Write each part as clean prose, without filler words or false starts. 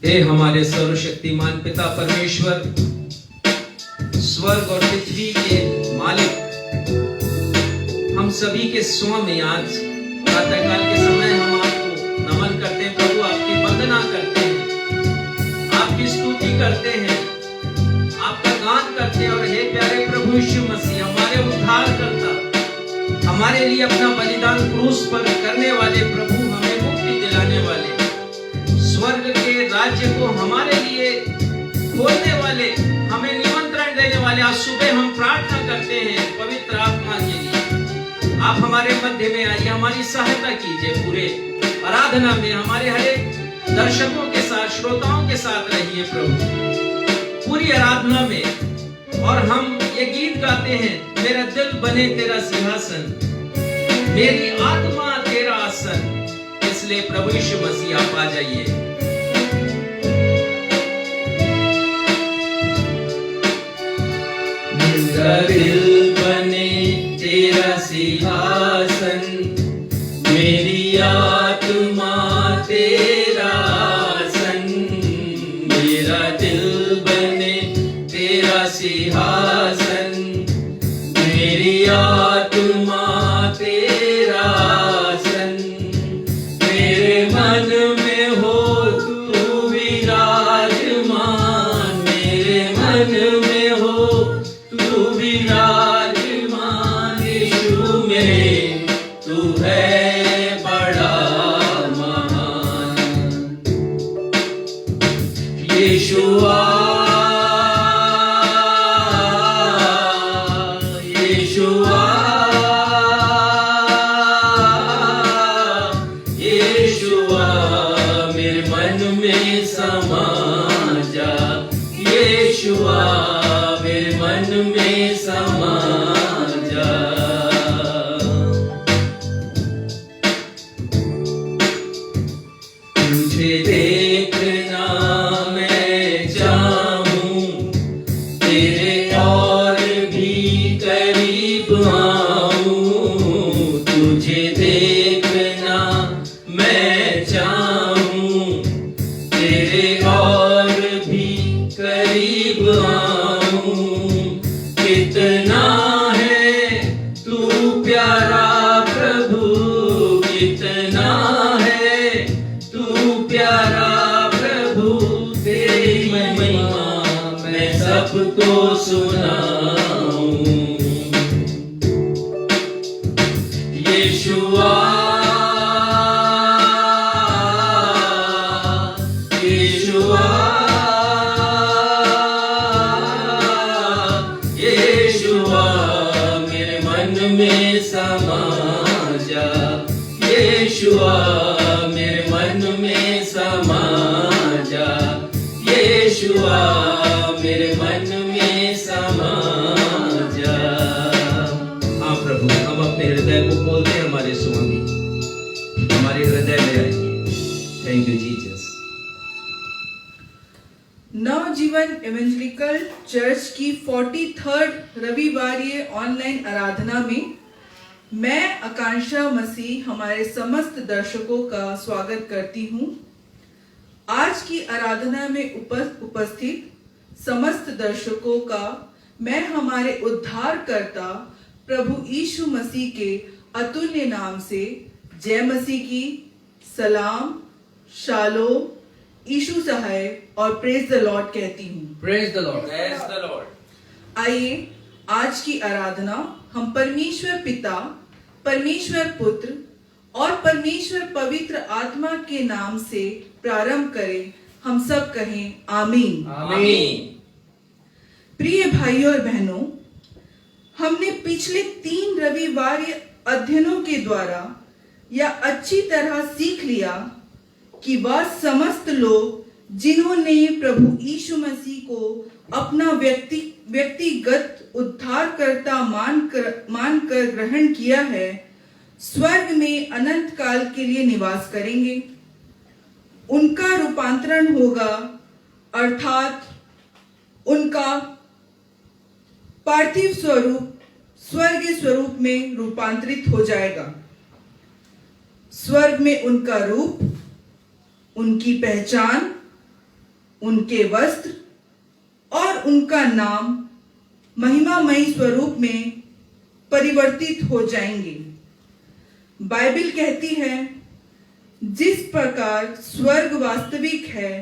हे हमारे सर्वशक्तिमान पिता परमेश्वर, स्वर्ग और पृथ्वी के मालिक, हम सभी के स्वामी आज प्रातःकाल के समय हम आपको नमन करते हैं प्रभु, आपकी वंदना करते हैं, आपकी स्तुति करते हैं, आपका गान करते हैं। और हे प्यारे प्रभु यीशु मसीह, हमारे उद्धार करता, हमारे लिए अपना बलिदान क्रूस पर करने वाले प्रभु, हमें मुक्ति दिलाने वाले, स्वर्ग के राज्य को हमारे लिए खोलने वाले, हमें निमंत्रण देने वाले, आज सुबह हम प्रार्थना करते हैं पवित्र आत्मा के लिए, आप हमारे मध्य में आइए, हमारी सहायता कीजिए। पूरे आराधना में हमारे हर एक दर्शकों के साथ, श्रोताओं के साथ रहिए प्रभु, पूरी आराधना में। और हम ये गीत गाते हैं, मेरा दिल बने तेरा सिंहासन, मेरी आत्मा तेरा आसन। इसलिए प्रभु यीशु मसीह आप आ जाइए। मेरा दिल बने तेरा सिंहासन, मेरी आत्मा तेरा आसन, मेरा दिल बने तेरा सिंहासन, मेरी आत्मा तेरा आसन, मेरे मन में हो तू विराजमान, मेरे मन में हो तू विराजमान, यीशु मेरे तू है बड़ा महान, यीशुआ यीशुआ यीशुआ, मेरे मन में समा जा, यीशुआ मेरे मन में समा जा। तुझे देखना मैं चाहूं, तेरे और भी करीब आऊं, तुझे देखना मैं चाहूं, तेरे और भी करीब आऊं, कितना है तू प्यारा प्रभु, कितना है तू प्यारा प्रभु, तेरी महिमा मैं सबको सुनाऊं, यीशुआ यीशुआ यीशुआ, मेरे मन में समा जा, यीशुआ मेरे मन में समा जा, यीशुआ मेरे मन में समा जा। हाँ प्रभु, हम अपने हृदय को खोलते हैं हमारे स्वामी, हमारे हृदय में आइए। Thank you Jesus. Navjeevan evangelical church की 43rd रविवारीय ऑनलाइन आराधना में मैं आकांक्षा मसीह हमारे समस्त दर्शकों का स्वागत करती हूँ। आज की आराधना में उपस्थित समस्त दर्शकों का मैं हमारे उद्धारकर्ता प्रभु यीशु मसीह के अतुल्य नाम से जय मसीह की, सलाम, शालोम, यीशु सहाय और प्रेज द लॉर्ड कहती हूँ। Praise the Lord, praise the Lord. आइए आज की आराधना हम परमेश्वर पिता, परमेश्वर पुत्र और परमेश्वर पवित्र आत्मा के नाम से प्रारंभ करें। हम सब कहें आमीन। आमीन। प्रिय भाइयों और बहनों, हमने पिछले 3 रविवार अध्ययनों के द्वारा यह अच्छी तरह सीख लिया कि वह समस्त लोग जिन्होंने प्रभु यीशु मसीह को अपना व्यक्तिगत उद्धारकर्ता मानकर ग्रहण किया है, स्वर्ग में अनंत काल के लिए निवास करेंगे। उनका रूपांतरण होगा, अर्थात उनका पार्थिव स्वरूप स्वर्गीय स्वरूप में रूपांतरित हो जाएगा। स्वर्ग में उनका रूप, उनकी पहचान उनके वस्त्र और उनका नाम महिमामयी स्वरूप में परिवर्तित हो जाएंगे। बाइबल कहती है, जिस प्रकार स्वर्ग वास्तविक है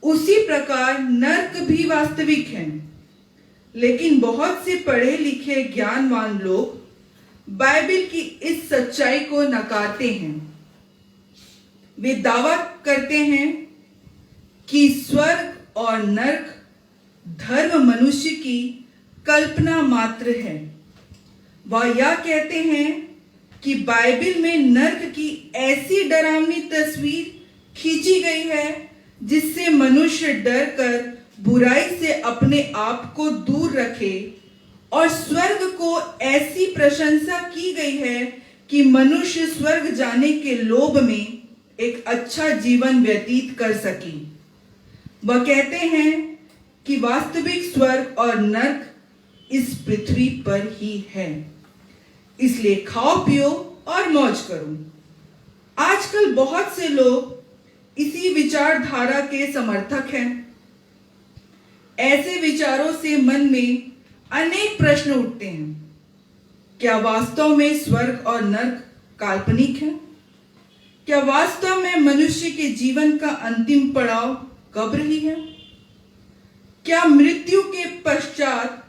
उसी प्रकार नर्क भी वास्तविक है। लेकिन बहुत से पढ़े लिखे ज्ञानवान लोग बाइबल की इस सच्चाई को नकारते हैं। वे दावा करते हैं कि स्वर्ग और नर्क धर्म मनुष्य की कल्पना मात्र है। वह यह कहते हैं कि बाइबल में नर्क की ऐसी डरावनी तस्वीर खींची गई है जिससे मनुष्य डर कर बुराई से अपने आप को दूर रखे, और स्वर्ग को ऐसी प्रशंसा की गई है कि मनुष्य स्वर्ग जाने के लोभ में एक अच्छा जीवन व्यतीत कर सके। वह कहते हैं कि वास्तविक स्वर्ग और नर्क इस पृथ्वी पर ही है, इसलिए खाओ पियो और मौज करो। आजकल बहुत से लोग इसी विचारधारा के समर्थक हैं। ऐसे विचारों से मन में अनेक प्रश्न उठते हैं। क्या वास्तव में स्वर्ग और नर्क काल्पनिक है? क्या वास्तव में मनुष्य के जीवन का अंतिम पड़ाव कब्र ही है? क्या मृत्यु के पश्चात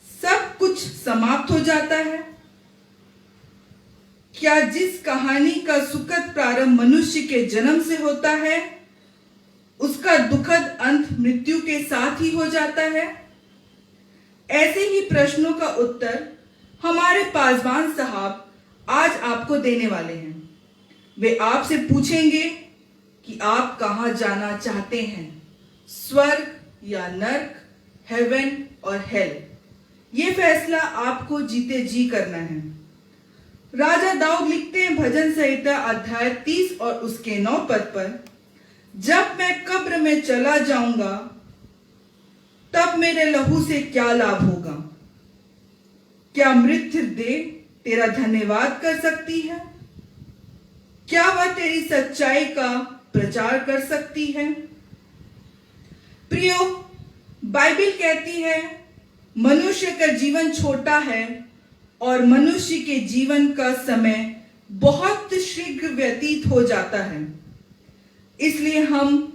सब कुछ समाप्त हो जाता है? क्या जिस कहानी का सुखद प्रारंभ मनुष्य के जन्म से होता है, उसका दुखद अंत मृत्यु के साथ ही हो जाता है? ऐसे ही प्रश्नों का उत्तर हमारे पासवान साहब आज आपको देने वाले हैं। वे आपसे पूछेंगे कि आप कहां जाना चाहते हैं, स्वर्ग या नर्क, हेवन और हेल। ये फैसला आपको जीते जी करना है। राजा दाऊद लिखते हैं भजन संहिता अध्याय 30 और उसके 9 पद पर, जब मैं कब्र में चला जाऊंगा तब मेरे लहू से क्या लाभ होगा? क्या मृत्यु देह तेरा धन्यवाद कर सकती है? क्या वह तेरी सच्चाई का प्रचार कर सकती है? प्रियो, बाइबल कहती है मनुष्य का जीवन छोटा है और मनुष्य के जीवन का समय बहुत शीघ्र व्यतीत हो जाता है। इसलिए हम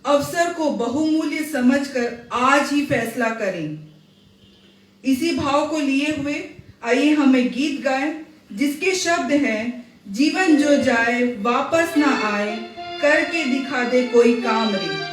अवसर को बहुमूल्य समझकर आज ही फैसला करें। इसी भाव को लिए हुए आइए हमें गीत गाएं, जिसके शब्द हैं, जीवन जो जाए वापस ना आए, करके दिखा दे कोई काम रे।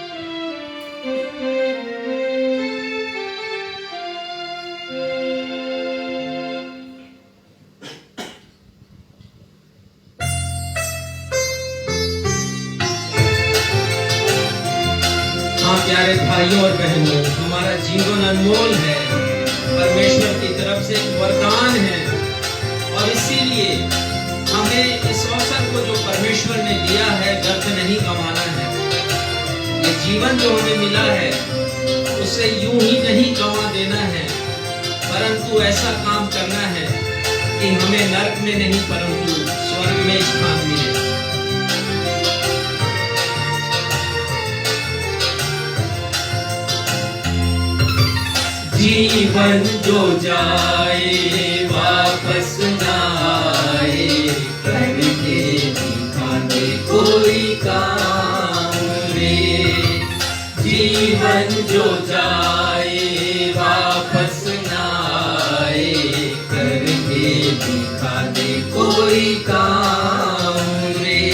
हाँ प्यारे भाइयों और बहनों, हमारा जीवन अनमोल है, परमेश्वर की तरफ से एक वरदान है, और इसीलिए हमें इस अवसर को जो परमेश्वर ने दिया है व्यर्थ नहीं गंवाना है। ये जीवन जो हमें मिला है उसे यूं ही नहीं गंवा देना है, परंतु ऐसा काम करना है कि हमें नरक में नहीं परंतु स्वर्ग में स्थान मिले। जीवन जो जाए वापस ना आए, करके दिखा दे कोई काम रे। जीवन जो जाए वापस ना आए, करके दिखा दे कोई काम रे।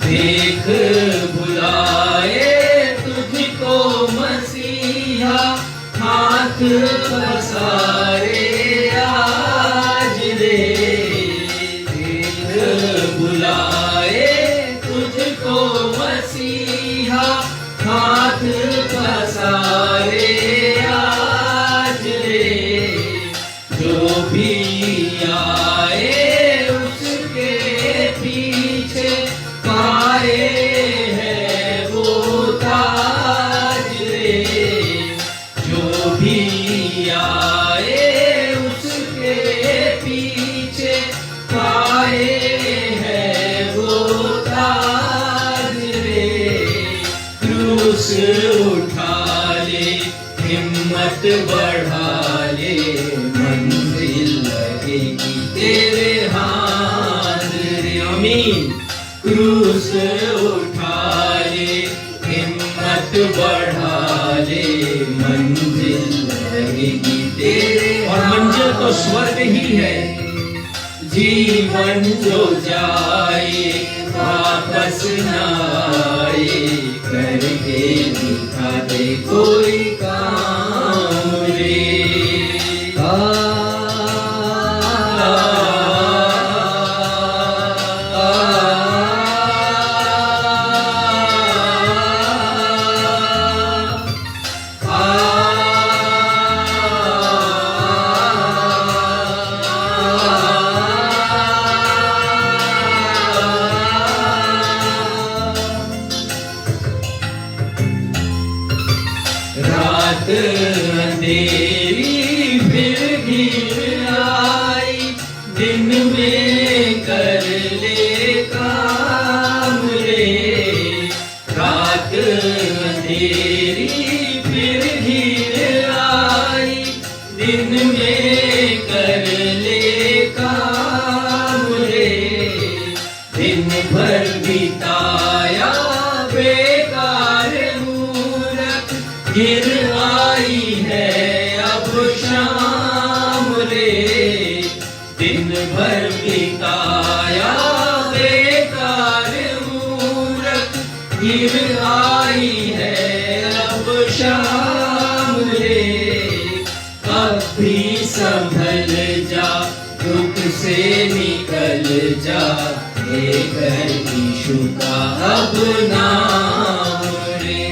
देख बुलाए तुझको मसीहा, हाथ पसारे आज रे। देख बुलाए तुझको मसीहा, हाथ पसारे आज आए उसके पीछे पाए हैं वो ताज रे। क्रूस उठा ले हिम्मत बढ़ा ले मंजिल लगेगी तेरे हाथ रे। आमीन। क्रूस उठा ले हिम्मत बढ़ा ले मंजिल लगेगी तेरे। और मंजिल तो स्वर्ग ही है। जीवन जो जाए वापस न आए करके दिखा दे कोई काम रे। रात अंधेरी फिर घिर आई दिन में कर ले काम रे। रात अंधेरी फिर घिर आई दिन में कर ले काम रे। दिन भर बिताया बेकार मूरख गिर आई है अब शाम रे। दिन भर बिताया बेकार मूरख गिर आई है अब शाम रे। अब भी संभल जा दुख से निकल जा लेकर यीशु का अब नाम रे।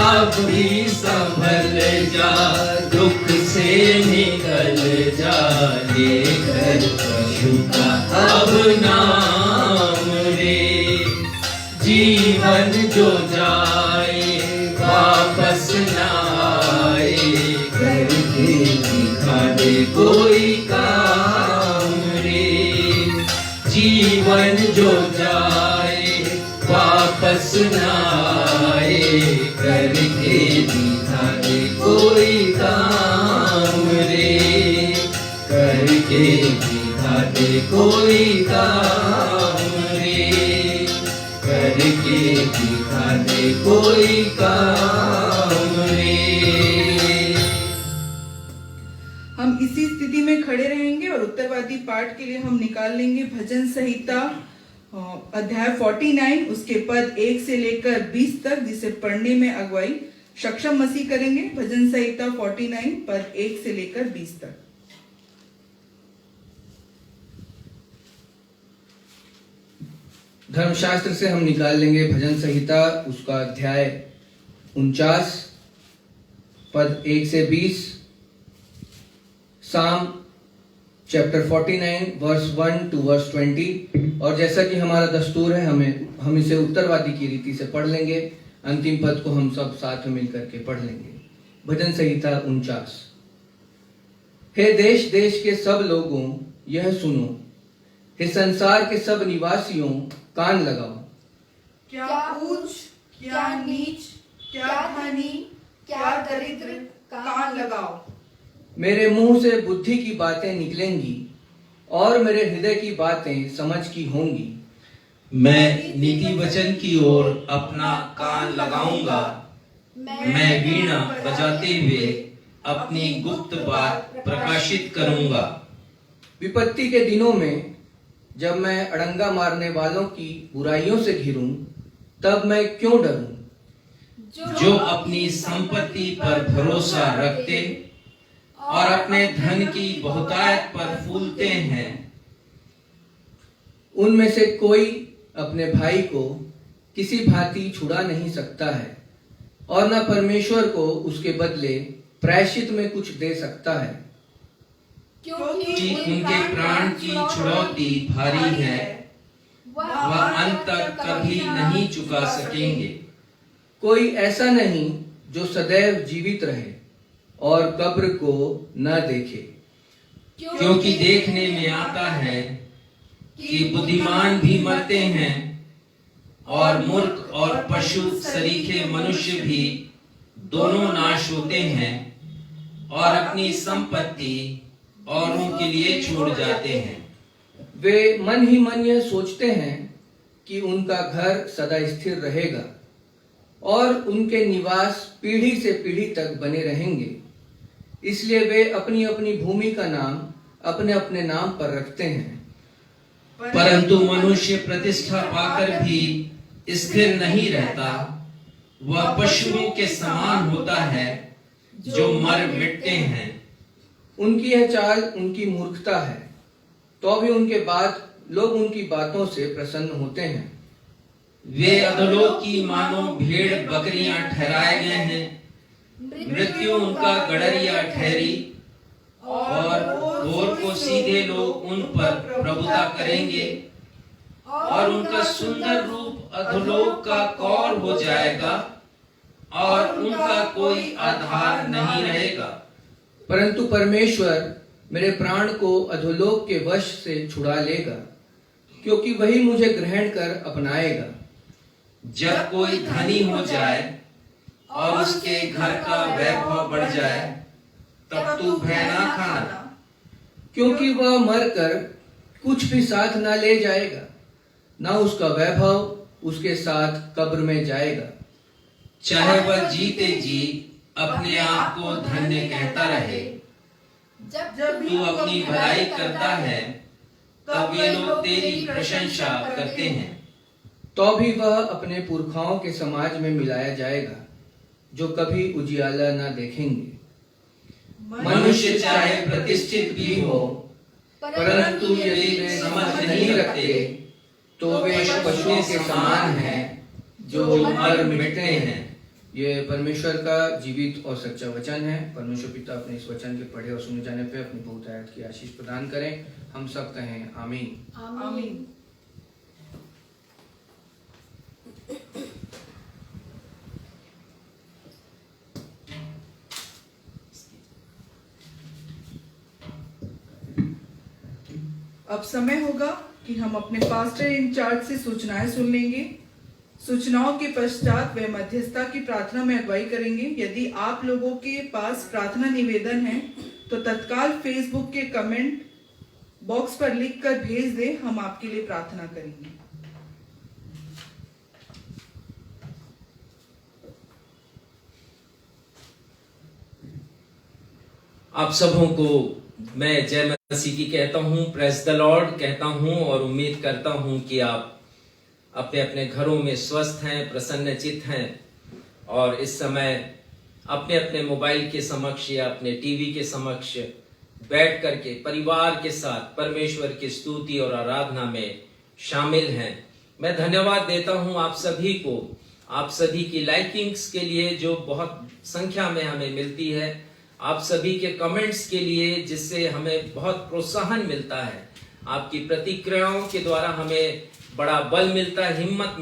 अब भी संभल जा दुख से निकल जा लेकर यीशु का अब नाम रे। जीवन जो जाए वापस न आए करके दिखा दे कोई काम रे। जीवन जो जाए वापस न आए करके दिखा दे कोई काम रे। करके दिखा दे कोई काम रे। करके दिखा दे कोई काम रे। हम इसी स्थिति में खड़े रहेंगे और उत्तरवादी पाठ के लिए हम निकाल लेंगे भजन संहिता अध्याय 49 उसके पद 1 से लेकर 20 तक, जिसे पढ़ने में अगुवाई सक्षम मसीह करेंगे। भजन संहिता 49 पद 1 से लेकर 20 तक। धर्मशास्त्र से हम निकाल लेंगे भजन संहिता उसका अध्याय 49 पद 1 से 20, साम चैप्टर 49 वर्स 1 टू वर्स 20। और जैसा कि हमारा दस्तूर है हम इसे उत्तरवादी की रीति से पढ़ लेंगे। अंतिम पद को हम सब साथ में मिलकर के पढ़ लेंगे। भजन संहिता 49। हे देश देश के सब लोगों यह सुनो, हे संसार के सब निवासियों कान लगाओ। क्या ऊंच क्या नीच क्या धनी क्या दरिद्र कान लगाओ। मेरे मुंह से बुद्धि की बातें निकलेंगी और मेरे हृदय की बातें समझ की होंगी। मैं नीति वचन की ओर अपना कान लगाऊंगा। मैं वीणा बजाते हुए अपनी गुप्त बात प्रकाशित करूंगा। विपत्ति के दिनों में जब मैं अड़ंगा मारने वालों की बुराइयों से घिरूं, तब मैं क्यों डरूं। जो अपनी संपत्ति पर भरोसा रखते और अपने धन की बहुतायत पर फूलते हैं, उनमें से कोई अपने भाई को किसी भांति छुड़ा नहीं सकता है और न परमेश्वर को उसके बदले प्रायश्चित में कुछ दे सकता है। कि उनके प्राण की छुड़ौती भारी है, वह अंत तक कभी नहीं चुका सकेंगे। कोई ऐसा नहीं जो सदैव जीवित रहे, और कब्र को न देखे, क्योंकि देखने में आता है कि बुद्धिमान भी मरते हैं और मूर्ख और पशु सरीखे मनुष्य भी दोनों नाश होते हैं और अपनी संपत्ति औरों के लिए छोड़ जाते हैं। वे मन ही मन यह सोचते हैं कि उनका घर सदा स्थिर रहेगा और उनके निवास पीढ़ी से पीढ़ी तक बने रहेंगे, इसलिए वे अपनी अपनी भूमि का नाम अपने अपने नाम पर रखते हैं। परंतु मनुष्य प्रतिष्ठा पाकर भी स्थिर नहीं रहता, वह पशुओं के समान होता है जो मर मिटते हैं। उनकी यह चाल उनकी मूर्खता है, तो भी उनके बाद लोग उनकी बातों से प्रसन्न होते हैं। वे अधोलोक की मानो भेड़ बकरियां ठहराए गए हैं, मृत्यु उनका गड़रिया ठहरी और भोर को सीधे लोग उन पर प्रभुता करेंगे और उनका सुंदर रूप अधोलोक का कौर हो जाएगा और उनका कोई आधार नहीं रहेगा। परंतु परमेश्वर मेरे प्राण को अधोलोक के वश से छुड़ा लेगा, क्योंकि वही मुझे ग्रहण कर अपनाएगा। जब कोई धनी हो जाए और उसके घर का वैभव बढ़ जाए, तब तू भय ना खाना, क्योंकि वह मरकर कुछ भी साथ न ले जाएगा, न उसका वैभव उसके साथ कब्र में जाएगा। चाहे वह जीते जी अपने आप को धन्य कहता रहे, जब तू अपनी भलाई करता है तब ये लोग तेरी प्रशंसा करते हैं। तो भी वह अपने पुरखाओं के समाज में मिलाया जाएगा, जो कभी उजियाला न देखेंगे। मनुष्य चाहे प्रतिष्ठित भी हो, परंतु यदि वे समझ नहीं रखते तो वे पशुओं के समान हैं जो मर मिटते हैं। ये परमेश्वर का जीवित और सच्चा वचन है। परमेश्वर पिता अपने इस वचन के पढ़े और सुने जाने पे अपनी बहुत आयत की आशीष प्रदान करें। हम सब कहें आमीन। आमीन। अब समय होगा कि हम अपने पास्टर इंचार्ज से सूचनाएं सुन लेंगे। सूचनाओं के पश्चात वे मध्यस्थता की प्रार्थना में अगुवाई करेंगे। यदि आप लोगों के पास प्रार्थना निवेदन है तो तत्काल फेसबुक के कमेंट बॉक्स पर लिखकर भेज दें, हम आपके लिए प्रार्थना करेंगे। आप सबों को मैं जय मसीह की कहता हूँ, प्रेज द लॉर्ड कहता हूँ और उम्मीद करता हूँ कि आप अपने अपने घरों में स्वस्थ हैं, प्रसन्नचित्त हैं और इस समय अपने अपने मोबाइल के समक्ष या अपने टीवी के समक्ष बैठ करके परिवार के साथ परमेश्वर की स्तुति और आराधना में शामिल हैं। मैं धन्यवाद देता हूं आप सभी को, आप सभी की लाइकिंग्स के लिए जो बहुत संख्या में हमें मिलती है, आप सभी के कमेंट्स के लिए जिससे हमें बहुत प्रोत्साहन मिलता है। आपकी प्रतिक्रियाओं के द्वारा हमें बड़ा बल मिलता है, हिम्मत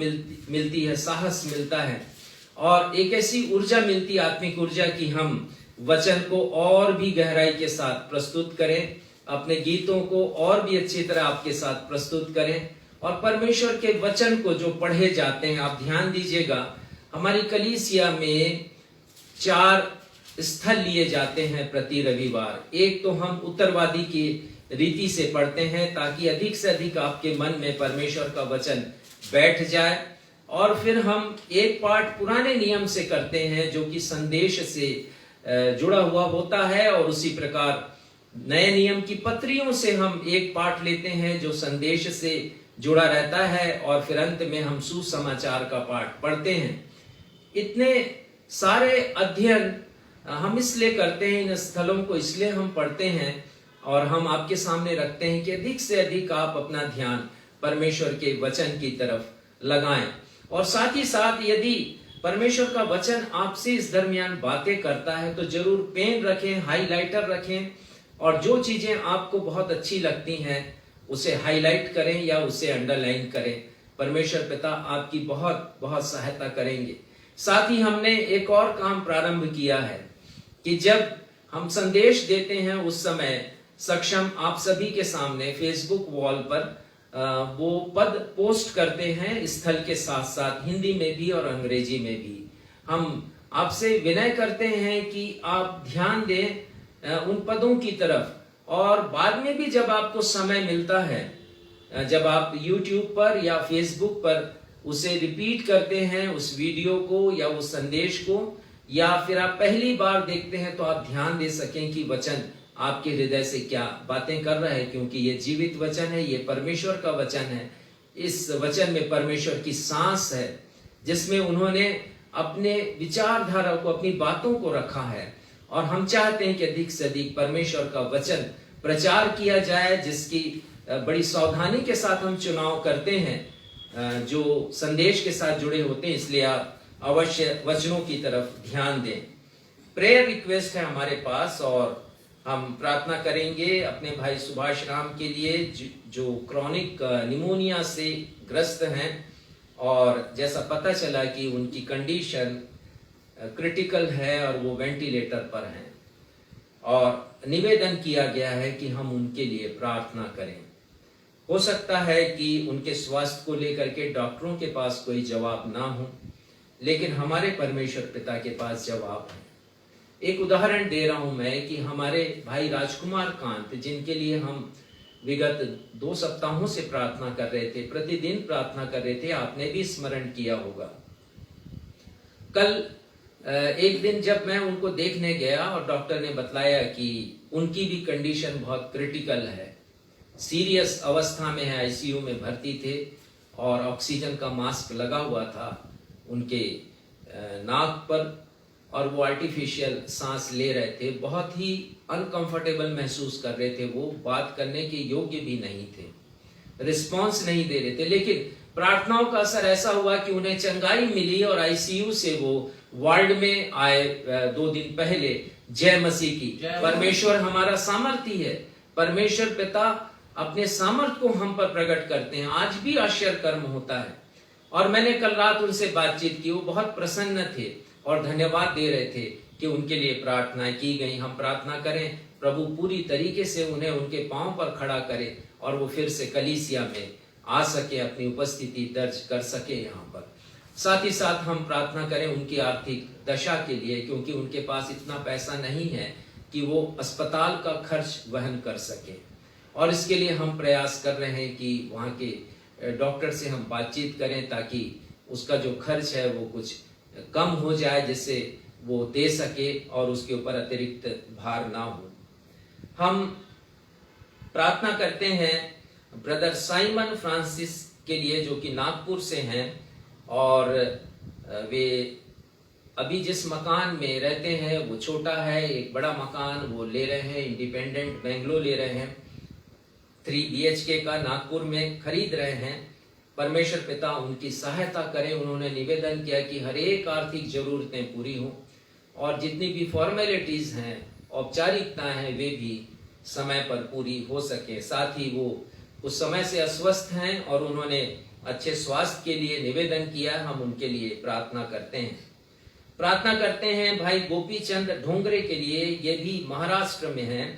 मिलती है, साहस मिलता है और एक ऐसी ऊर्जा मिलती है, आत्मिक ऊर्जा की हम वचन को और भी गहराई के साथ प्रस्तुत करें, अपने गीतों को और भी अच्छी तरह आपके साथ प्रस्तुत करें और परमेश्वर के वचन को जो पढ़े जाते हैं, आप ध्यान दीजिएगा हमारी कलीसिया में 4 स्थल लिए जाते हैं प्रति रविवार। एक तो हम उत्तरवादी की रीति से पढ़ते हैं ताकि अधिक से अधिक आपके मन में परमेश्वर का वचन बैठ जाए और फिर हम एक पाठ पुराने नियम से करते हैं जो कि संदेश से जुड़ा हुआ होता है और उसी प्रकार नए नियम की पत्रियों से हम एक पाठ लेते हैं जो संदेश से जुड़ा रहता है और फिर अंत में हम सुसमाचार का पाठ पढ़ते हैं। इतने सारे अध्ययन हम इसलिए करते हैं, इन स्थलों को इसलिए हम पढ़ते हैं और हम आपके सामने रखते हैं कि अधिक से अधिक आप अपना ध्यान परमेश्वर के वचन की तरफ लगाएं और साथ ही साथ यदि परमेश्वर का वचन आपसे इस दरमियान बातें करता है तो जरूर पेन रखें, हाइलाइटर रखें और जो चीजें आपको बहुत अच्छी लगती हैं उसे हाईलाइट करें या उसे अंडरलाइन करें। परमेश्वर पिता आपकी बहुत बहुत सहायता करेंगे। साथ ही हमने एक और काम प्रारंभ किया है कि जब हम संदेश देते हैं उस समय सक्षम आप सभी के सामने फेसबुक वॉल पर वो पद पोस्ट करते हैं, स्थल के साथ साथ हिंदी में भी और अंग्रेजी में भी। हम आपसे विनय करते हैं कि आप ध्यान दें उन पदों की तरफ, और बाद में भी जब आपको समय मिलता है, जब आप YouTube पर या Facebook पर उसे रिपीट करते हैं उस वीडियो को या उस संदेश को, या फिर आप पहली बार देखते हैं, तो आप ध्यान दे सकें कि वचन आपके हृदय से क्या बातें कर रहा है, क्योंकि ये जीवित वचन है, ये परमेश्वर का वचन है। इस वचन में परमेश्वर की सांस है, जिसमें उन्होंने अपने विचारधारा को, अपनी बातों को रखा है। और हम चाहते हैं कि अधिक से अधिक परमेश्वर का वचन प्रचार किया जाए, जिसकी बड़ी सावधानी के साथ हम चुनाव करते हैं जो संदेश के साथ जुड़े होते हैं। इसलिए आप अवश्य वचनों की तरफ ध्यान दें। प्रेयर रिक्वेस्ट है हमारे पास, और हम प्रार्थना करेंगे अपने भाई सुभाष राम के लिए जो क्रॉनिक निमोनिया से ग्रस्त हैं, और जैसा पता चला कि उनकी कंडीशन क्रिटिकल है और वो वेंटिलेटर पर हैं, और निवेदन किया गया है कि हम उनके लिए प्रार्थना करें। हो सकता है कि उनके स्वास्थ्य को लेकर के डॉक्टरों के पास कोई जवाब ना हो, लेकिन हमारे परमेश्वर पिता के पास जवाब है। एक उदाहरण दे रहा हूं मैं कि हमारे भाई राजकुमार कांत, जिनके लिए हम विगत 2 सप्ताहों से प्रार्थना कर रहे थे, प्रतिदिन प्रार्थना कर रहे थे, आपने भी स्मरण किया होगा। कल एक दिन जब मैं उनको देखने गया और डॉक्टर ने बतलाया कि उनकी भी कंडीशन बहुत क्रिटिकल है, सीरियस अवस्था में है, आईसीयू में भर्ती थे, और ऑक्सीजन का मास्क लगा हुआ था उनके नाक पर, और वो आर्टिफिशियल सांस ले रहे थे। बहुत ही अनकंफर्टेबल महसूस कर रहे थे, वो बात करने के योग्य भी नहीं थे, रिस्पांस नहीं दे रहे थे। लेकिन प्रार्थनाओं का असर ऐसा हुआ कि उन्हें चंगाई मिली, और आईसीयू से वो वार्ड में आए 2 दिन पहले। जय मसीह की। परमेश्वर हमारा सामर्थी है। परमेश्वर पिता अपने सामर्थ को हम पर प्रकट करते हैं। आज भी आश्चर्य कर्म होता है। और मैंने कल रात उनसे बातचीत की, वो बहुत प्रसन्न थे और धन्यवाद दे रहे थे कि उनके लिए प्रार्थनाएं की गई। हम प्रार्थना करें प्रभु पूरी तरीके से उन्हें उनके पांव पर खड़ा करे, और वो फिर से कलीसिया में आ सके, अपनी उपस्थिति दर्ज कर सके यहाँ पर। साथ ही साथ हम प्रार्थना करें उनकी आर्थिक दशा के लिए, क्योंकि उनके पास इतना पैसा नहीं है कि वो अस्पताल का खर्च वहन कर सके, और इसके लिए हम प्रयास कर रहे हैं कि वहाँ के डॉक्टर से हम बातचीत करें, ताकि उसका जो खर्च है वो कुछ कम हो जाए, जिससे वो दे सके और उसके ऊपर अतिरिक्त भार ना हो। हम प्रार्थना करते हैं ब्रदर साइमन फ्रांसिस के लिए, जो कि नागपुर से हैं, और वे अभी जिस मकान में रहते हैं वो छोटा है। एक बड़ा मकान वो ले रहे हैं, इंडिपेंडेंट बेंगलो ले रहे हैं, 3 BHK का नागपुर में खरीद रहे हैं। परमेश्वर पिता उनकी सहायता करें। उन्होंने निवेदन किया कि हर एक आर्थिक जरूरतें पूरी हों, और जितनी भी फॉर्मेलिटीज हैं, औपचारिकताएं हैं, वे भी समय पर पूरी हो सके। साथ ही वो उस समय से अस्वस्थ हैं, और उन्होंने अच्छे स्वास्थ्य के लिए निवेदन किया। हम उनके लिए प्रार्थना करते हैं। प्रार्थना करते हैं भाई गोपी चंद ढोंगरे के लिए, ये भी महाराष्ट्र में हैं।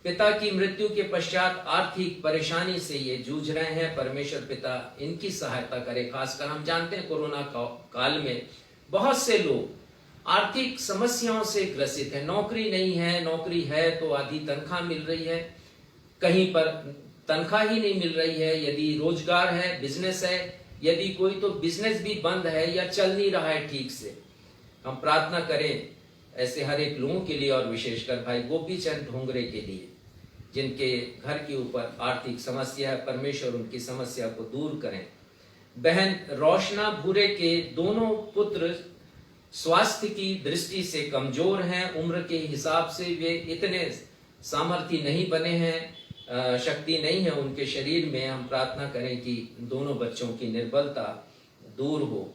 पिता की मृत्यु के पश्चात आर्थिक परेशानी से ये जूझ रहे हैं। परमेश्वर पिता इनकी सहायता करे। खासकर हम जानते हैं कोरोना काल में बहुत से लोग आर्थिक समस्याओं से ग्रसित हैं। नौकरी नहीं है, नौकरी है तो आधी तनख्वाह मिल रही है, कहीं पर तनख्वाह ही नहीं मिल रही है। यदि रोजगार है, बिजनेस है, यदि कोई तो बिजनेस भी बंद है या चल नहीं रहा है ठीक से। हम प्रार्थना करें ऐसे हर एक लोगों के लिए, और विशेषकर भाई गोपी चंद ढोंगरे के लिए, जिनके घर के ऊपर आर्थिक समस्या है। परमेश्वर उनकी समस्या को दूर करें। बहन रोशना भूरे के दोनों पुत्र स्वास्थ्य की दृष्टि से कमजोर हैं। उम्र के हिसाब से वे इतने सामर्थ्य नहीं बने हैं, शक्ति नहीं है उनके शरीर में। हम प्रार्थना करें कि दोनों बच्चों की निर्बलता दूर हो।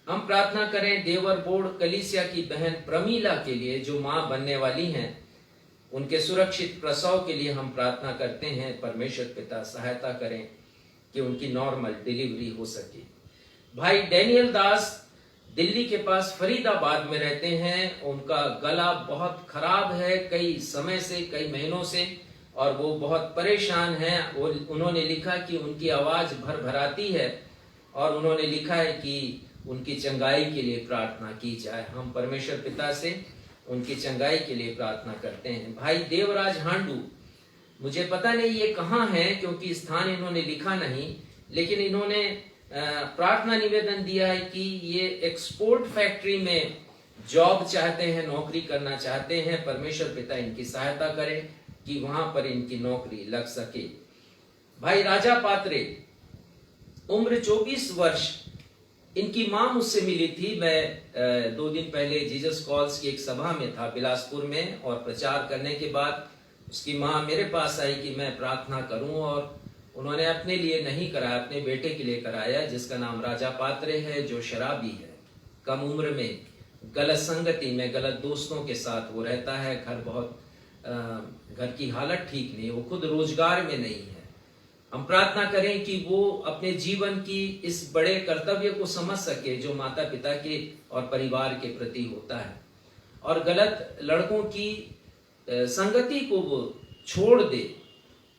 हम प्रार्थना करें देवर बोर्ड कलीसिया की बहन प्रमीला के लिए, जो मां बनने वाली हैं। उनके सुरक्षित प्रसव के लिए हम प्रार्थना करते हैं। परमेश्वर पिता सहायता करें कि उनकी नॉर्मल डिलीवरी हो सके। भाई डैनियल दास दिल्ली के पास फरीदाबाद में रहते हैं। उनका गला बहुत खराब है कई समय से, कई महीनों से, और वो बहुत परेशान हैं। उन्होंने लिखा कि उनकी आवाज भरभराती है और उन्होंने लिखा है कि उनकी चंगाई के लिए प्रार्थना की जाए। हम परमेश्वर पिता से उनकी चंगाई के लिए प्रार्थना करते हैं। भाई देवराज हांडू, मुझे पता नहीं ये कहाँ है क्योंकि स्थान इन्होंने लिखा नहीं, लेकिन इन्होंने प्रार्थना निवेदन दिया है कि ये एक्सपोर्ट फैक्ट्री में जॉब चाहते हैं, नौकरी करना चाहते हैं। परमेश्वर पिता इनकी सहायता करे कि वहां पर इनकी नौकरी लग सके। भाई राजा पात्रे, उम्र 24 वर्ष, इनकी मां मुझसे मिली थी। मैं 2 दिन पहले जीसस कॉल्स की एक सभा में था बिलासपुर में, और प्रचार करने के बाद उसकी मां मेरे पास आई कि मैं प्रार्थना करूं, और उन्होंने अपने लिए नहीं कराया, अपने बेटे के लिए कराया जिसका नाम राजा पात्रे है, जो शराबी है। कम उम्र में गलत संगति में, गलत दोस्तों के साथ वो रहता है। घर की हालत ठीक नहीं, वो खुद रोजगार में नहीं है। हम प्रार्थना करें कि वो अपने जीवन की इस बड़े कर्तव्य को समझ सके जो माता पिता के और परिवार के प्रति होता है, और गलत लड़कों की संगति को वो छोड़ दे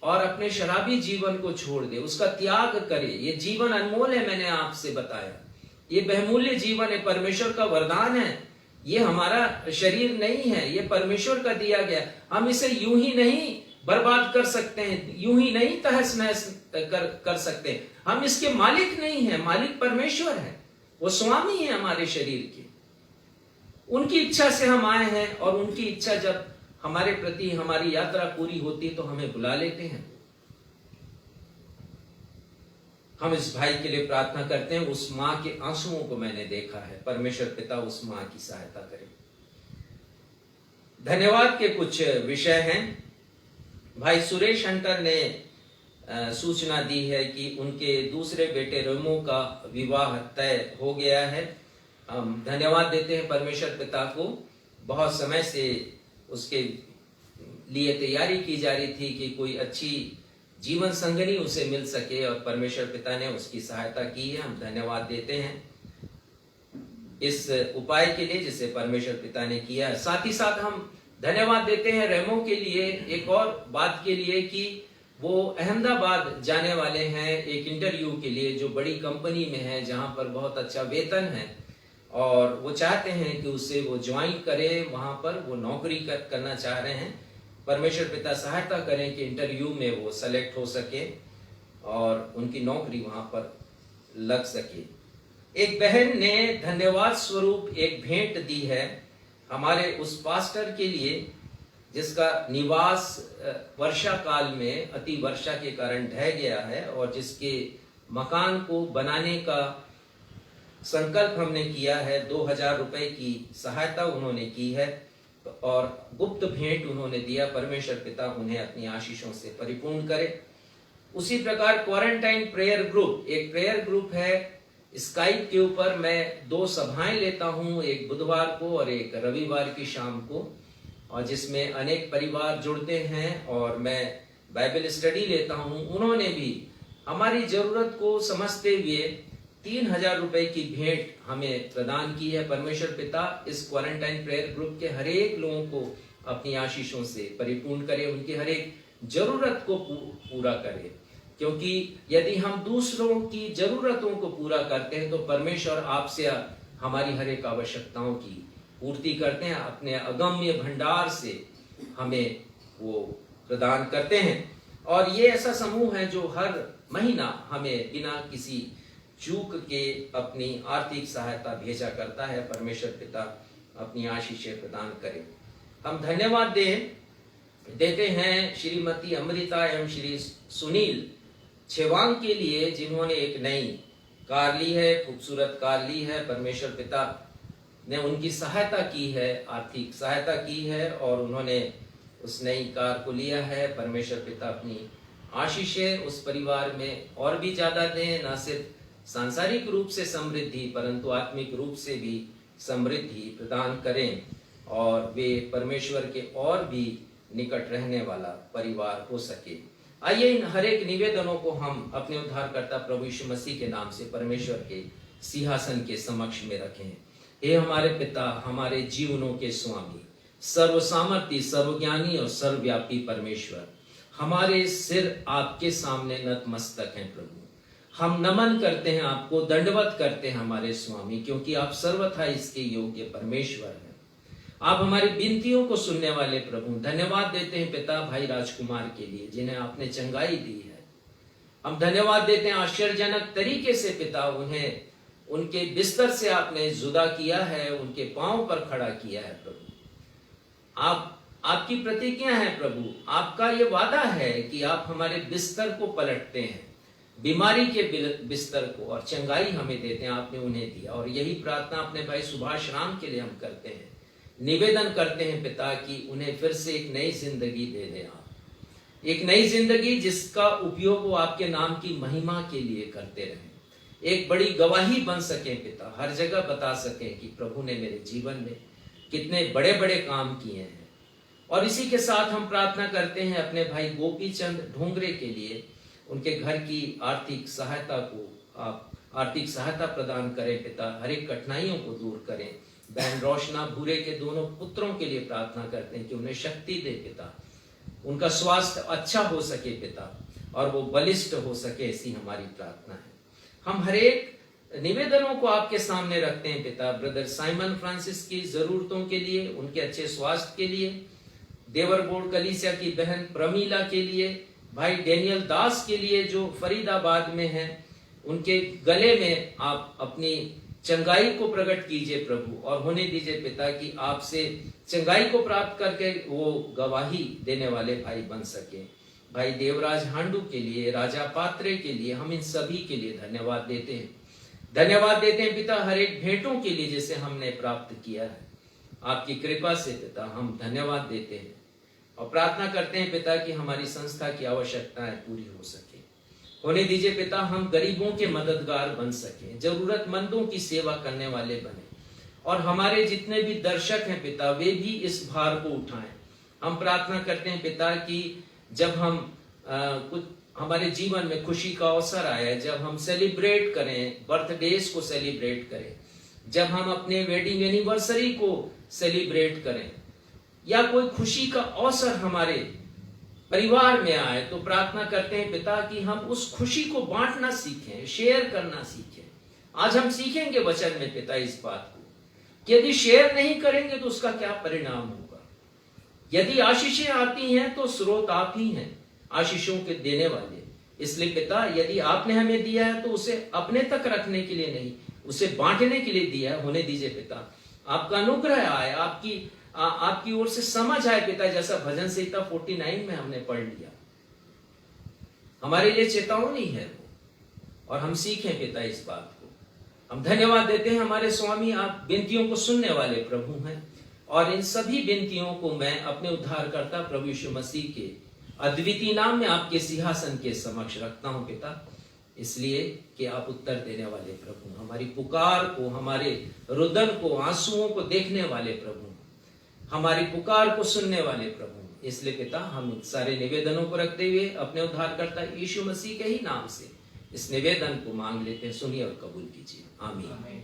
और अपने शराबी जीवन को छोड़ दे, उसका त्याग करे। ये जीवन अनमोल है, मैंने आपसे बताया, ये बहुमूल्य जीवन है, परमेश्वर का वरदान है। ये हमारा शरीर नहीं है, ये परमेश्वर का दिया गया। हम इसे यूं ही नहीं बर्बाद कर सकते हैं, यूं ही नहीं तहस नहस कर सकते। हम इसके मालिक नहीं है, मालिक परमेश्वर है, वो स्वामी है हमारे शरीर के। उनकी इच्छा से हम आए हैं, और उनकी इच्छा जब हमारे प्रति हमारी यात्रा पूरी होती तो हमें बुला लेते हैं। हम इस भाई के लिए प्रार्थना करते हैं। उस मां के आंसुओं को मैंने देखा है, परमेश्वर पिता उस मां की सहायता करे। धन्यवाद के कुछ विषय हैं। भाई सुरेश हंटर ने सूचना दी है कि उनके दूसरे बेटे रेमो का विवाह तय हो गया है। हम धन्यवाद देते हैं परमेश्वर पिता को। बहुत समय से उसके लिए तैयारी की जा रही थी कि कोई अच्छी जीवन संगनी उसे मिल सके, और परमेश्वर पिता ने उसकी सहायता की है। हम धन्यवाद देते हैं इस उपाय के लिए जिसे परमेश्वर पिता ने किया है। साथ ही साथ हम धन्यवाद देते हैं रेमो के लिए एक और बात के लिए कि वो अहमदाबाद जाने वाले हैं एक इंटरव्यू के लिए, जो बड़ी कंपनी में है जहां पर बहुत अच्छा वेतन है, और वो चाहते हैं कि उससे वो ज्वाइन करे, वहां पर वो नौकरी करना चाह रहे हैं। परमेश्वर पिता सहायता करें कि इंटरव्यू में वो सेलेक्ट हो सके और उनकी नौकरी वहां पर लग सके। एक बहन ने धन्यवाद स्वरूप एक भेंट दी है हमारे उस पास्टर के लिए जिसका निवास वर्षा काल में अति वर्षा के कारण ढह गया है, और जिसके मकान को बनाने का संकल्प हमने किया है। 2000 रुपए की सहायता उन्होंने की है और गुप्त भेंट उन्होंने दिया। परमेश्वर पिता उन्हें अपनी आशीषों से परिपूर्ण करे। उसी प्रकार क्वारंटाइन प्रेयर ग्रुप, एक प्रेयर ग्रुप है स्काइप के ऊपर। मैं 2 सभाएं लेता हूं, एक बुधवार को और एक रविवार की शाम को, और जिसमें अनेक परिवार जुड़ते हैं, और मैं बाइबल स्टडी लेता हूं। उन्होंने भी हमारी जरूरत को समझते हुए 3000 रुपए की भेंट हमें प्रदान की है। परमेश्वर पिता इस क्वारंटाइन प्रेयर ग्रुप के हर एक लोगों को अपनी आशीषों से परिपूर्ण करे, उनकी हर एक जरूरत को पूरा करे, क्योंकि यदि हम दूसरों की जरूरतों को पूरा करते हैं तो परमेश्वर आपसे हमारी हर एक आवश्यकताओं की पूर्ति करते हैं, अपने अगम्य भंडार से हमें वो प्रदान करते हैं। और ये ऐसा समूह है जो हर महीना हमें बिना किसी चूक के अपनी आर्थिक सहायता भेजा करता है। परमेश्वर पिता अपनी आशीषें प्रदान करे। हम धन्यवाद देते हैं श्रीमती अमृता एवं श्री सुनील छेवांग के लिए, जिन्होंने एक नई कार ली है, खूबसूरत कार ली है। परमेश्वर पिता ने उनकी सहायता की है, आर्थिक सहायता की है, और उन्होंने उस नई कार को लिया है। परमेश्वर पिता अपनी आशीषें उस परिवार में और भी ज्यादा दें, न सिर्फ सांसारिक रूप से समृद्धि परंतु आत्मिक रूप से भी समृद्धि प्रदान करें, और वे परमेश्वर के और भी निकट रहने वाला परिवार हो सके। आइए इन हर एक निवेदनों को हम अपने उद्धारकर्ता प्रभु यीशु मसीह के नाम से परमेश्वर के सिंहासन के समक्ष में रखें। हे हमारे पिता, हमारे जीवनों के स्वामी, सर्वसामर्थी, सर्वज्ञानी और सर्वव्यापी परमेश्वर, हमारे सिर आपके सामने नतमस्तक हैं प्रभु। हम नमन करते हैं आपको, दंडवत करते हैं हमारे स्वामी, क्योंकि आप सर्वथा इसके योग्य परमेश्वर हैं। आप हमारी विनतियों को सुनने वाले प्रभु। धन्यवाद देते हैं पिता भाई राजकुमार के लिए, जिन्हें आपने चंगाई दी है। हम धन्यवाद देते हैं आश्चर्यजनक तरीके से पिता, उन्हें उनके बिस्तर से आपने जुदा किया है, उनके पांव पर खड़ा किया है प्रभु। आपकी प्रतिज्ञा है प्रभु, आपका ये वादा है कि आप हमारे बिस्तर को पलटते हैं, बीमारी के बिस्तर को, और चंगाई हमें देते हैं। आपने उन्हें दिया, और यही प्रार्थना अपने भाई सुभाष राम के लिए हम करते हैं। निवेदन करते हैं पिता कि उन्हें फिर से एक नई जिंदगी दे दें आप, एक नई जिंदगी जिसका उपयोग वो आपके नाम की महिमा के लिए करते रहें, एक बड़ी गवाही बन सके पिता, हर जगह बता सके कि प्रभु ने मेरे जीवन में कितने बड़े बड़े काम किए हैं। और इसी के साथ हम प्रार्थना करते हैं अपने भाई गोपी चंद ढोंगरे के लिए, उनके घर की आर्थिक सहायता को आप आर्थिक सहायता प्रदान करें पिता, हर एक कठिनाइयों को दूर करें। बहन रोशना भूरे के दोनों पुत्रों के लिए प्रार्थना करते हैं कि उन्हें शक्ति दे पिता, उनका स्वास्थ्य अच्छा हो सके पिता, और वो बलिष्ठ हो सके, ऐसी हमारी प्रार्थना है। हम हर एक निवेदनों को आपके सामने रखते हैं पिता। ब्रदर साइमन फ्रांसिस की जरूरतों के लिए, उनके अच्छे स्वास्थ्य के लिए, देवर बोर्ड कलीसिया की बहन प्रमीला के लिए, भाई डेनियल दास के लिए जो फरीदाबाद में हैं, उनके गले में आप अपनी चंगाई को प्रकट कीजिए प्रभु, और होने दीजिए पिता कि आपसे चंगाई को प्राप्त करके वो गवाही देने वाले भाई बन सके। भाई देवराज हांडू के लिए, राजा पात्रे के लिए, हम इन सभी के लिए धन्यवाद देते हैं। धन्यवाद देते हैं पिता हर एक भेंटों के लिए जिसे हमने प्राप्त किया है। आपकी कृपा से पिता हम धन्यवाद देते हैं, और प्रार्थना करते हैं पिता कि हमारी संस्था की आवश्यकताएं पूरी हो सके। होने दीजिए पिता हम गरीबों के मददगार बन सके, जरूरतमंदों की सेवा करने वाले बने, और हमारे जितने भी दर्शक हैं पिता वे भी इस भार को उठाएं। हम प्रार्थना करते हैं पिता कि जब हम कुछ हमारे जीवन में खुशी का अवसर आया, जब हम सेलिब्रेट करें, बर्थडेज को सेलिब्रेट करें, जब हम अपने वेडिंग एनिवर्सरी को सेलिब्रेट करें, या कोई खुशी का अवसर हमारे परिवार में आए, तो प्रार्थना करते हैं पिता कि हम उस खुशी को बांटना सीखें, शेयर करना सीखें। आज हम सीखेंगे वचन में पिता इस बात को कि यदि शेयर नहीं करेंगे तो उसका क्या परिणाम होगा। यदि आशीषें आती हैं तो स्रोत आप ही हैं आशीषों के देने वाले। इसलिए पिता यदि आपने हमें दिया है तो उसे अपने तक रखने के लिए नहीं, उसे बांटने के लिए दिया है। होने दीजिए पिता आपका अनुग्रह आए, आपकी ओर से समझ आए पिता, जैसा भजन संहिता 49 में हमने पढ़ लिया। हमारे लिए चेतावनी है वो, और हम सीखें पिता इस बात को। हम धन्यवाद देते हैं हमारे स्वामी, आप विनतियों को सुनने वाले प्रभु हैं, और इन सभी विनतियों को मैं अपने उद्धारकर्ता प्रभु यीशु मसीह के अद्वितीय नाम में आपके सिंहासन के समक्ष रखता हूं पिता, इसलिए कि आप उत्तर देने वाले प्रभु, हमारी पुकार को, हमारे रुदन को, आंसुओं को देखने वाले प्रभु, हमारी पुकार को सुनने वाले प्रभु। इसलिए पिता हम इन सारे निवेदनों को रखते हुए अपने उद्धारकर्ता यीशु मसीह के ही नाम से इस निवेदन को मांग लेते हैं। सुनिए और कबूल कीजिए, आमीन।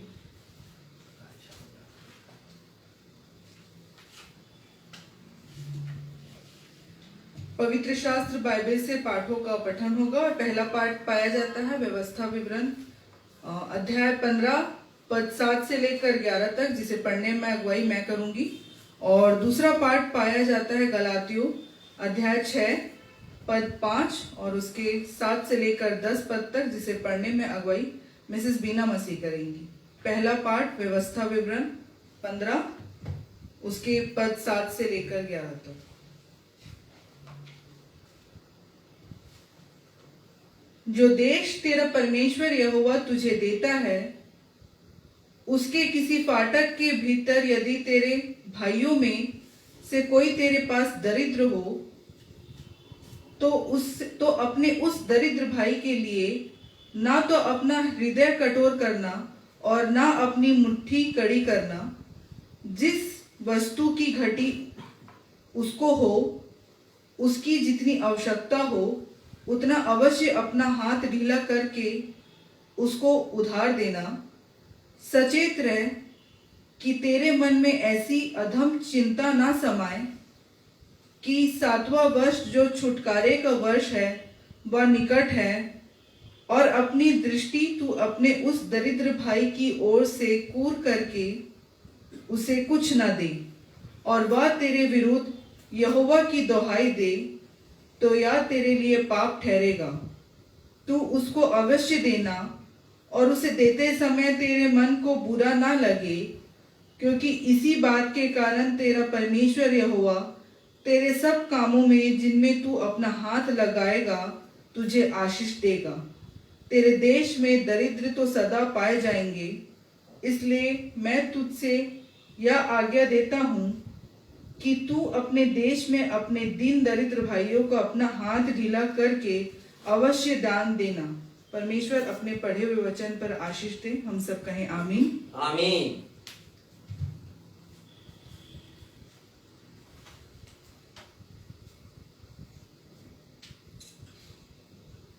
पवित्र शास्त्र बाइबल से पाठों का पठन होगा, और पहला पाठ पाया जाता है व्यवस्था विवरण अध्याय 15 पद 7 से लेकर 11 तक, जिसे पढ़ने में अगुवाई मैं करूंगी। और दूसरा पाठ पाया जाता है गलातियों अध्याय 6 पद 5 और उसके 7 से लेकर 10 पद तक, जिसे पढ़ने में अगुवाई मिसेस बीना मसीह करेंगी। पहला पाठ व्यवस्था विवरण 15 उसके पद 7 से लेकर 11 तक। जो देश तेरा परमेश्वर यहोवा तुझे देता है, उसके किसी फाटक के भीतर यदि तेरे भाइयों में से कोई तेरे पास दरिद्र हो, तो अपने उस दरिद्र भाई के लिए ना तो अपना हृदय कठोर करना और ना अपनी मुट्ठी कड़ी करना। जिस वस्तु की घटी उसको हो, उसकी जितनी आवश्यकता हो उतना अवश्य अपना हाथ ढीला करके उसको उधार देना। सचेत रह, कि तेरे मन में ऐसी अधम चिंता ना समाए कि 7वां वर्ष जो छुटकारे का वर्ष है वह निकट है, और अपनी दृष्टि तू अपने उस दरिद्र भाई की ओर से कूर करके उसे कुछ न दे, और वह तेरे विरुद्ध यहोवा की दुहाई दे, तो यह तेरे लिए पाप ठहरेगा। तू उसको अवश्य देना, और उसे देते समय तेरे मन को बुरा ना लगे, क्योंकि इसी बात के कारण तेरा परमेश्वर यहोवा तेरे सब कामों में जिनमें तू अपना हाथ लगाएगा तुझे आशीष देगा। तेरे देश में दरिद्र तो सदा पाए जाएंगे, इसलिए मैं तुझसे यह आज्ञा देता हूँ कि तू अपने देश में अपने दीन दरिद्र भाइयों को अपना हाथ ढीला करके अवश्य दान देना। परमेश्वर अपने पढ़े हुए वचन पर आशीष दे। हम सब कहें आमीन। आमीन।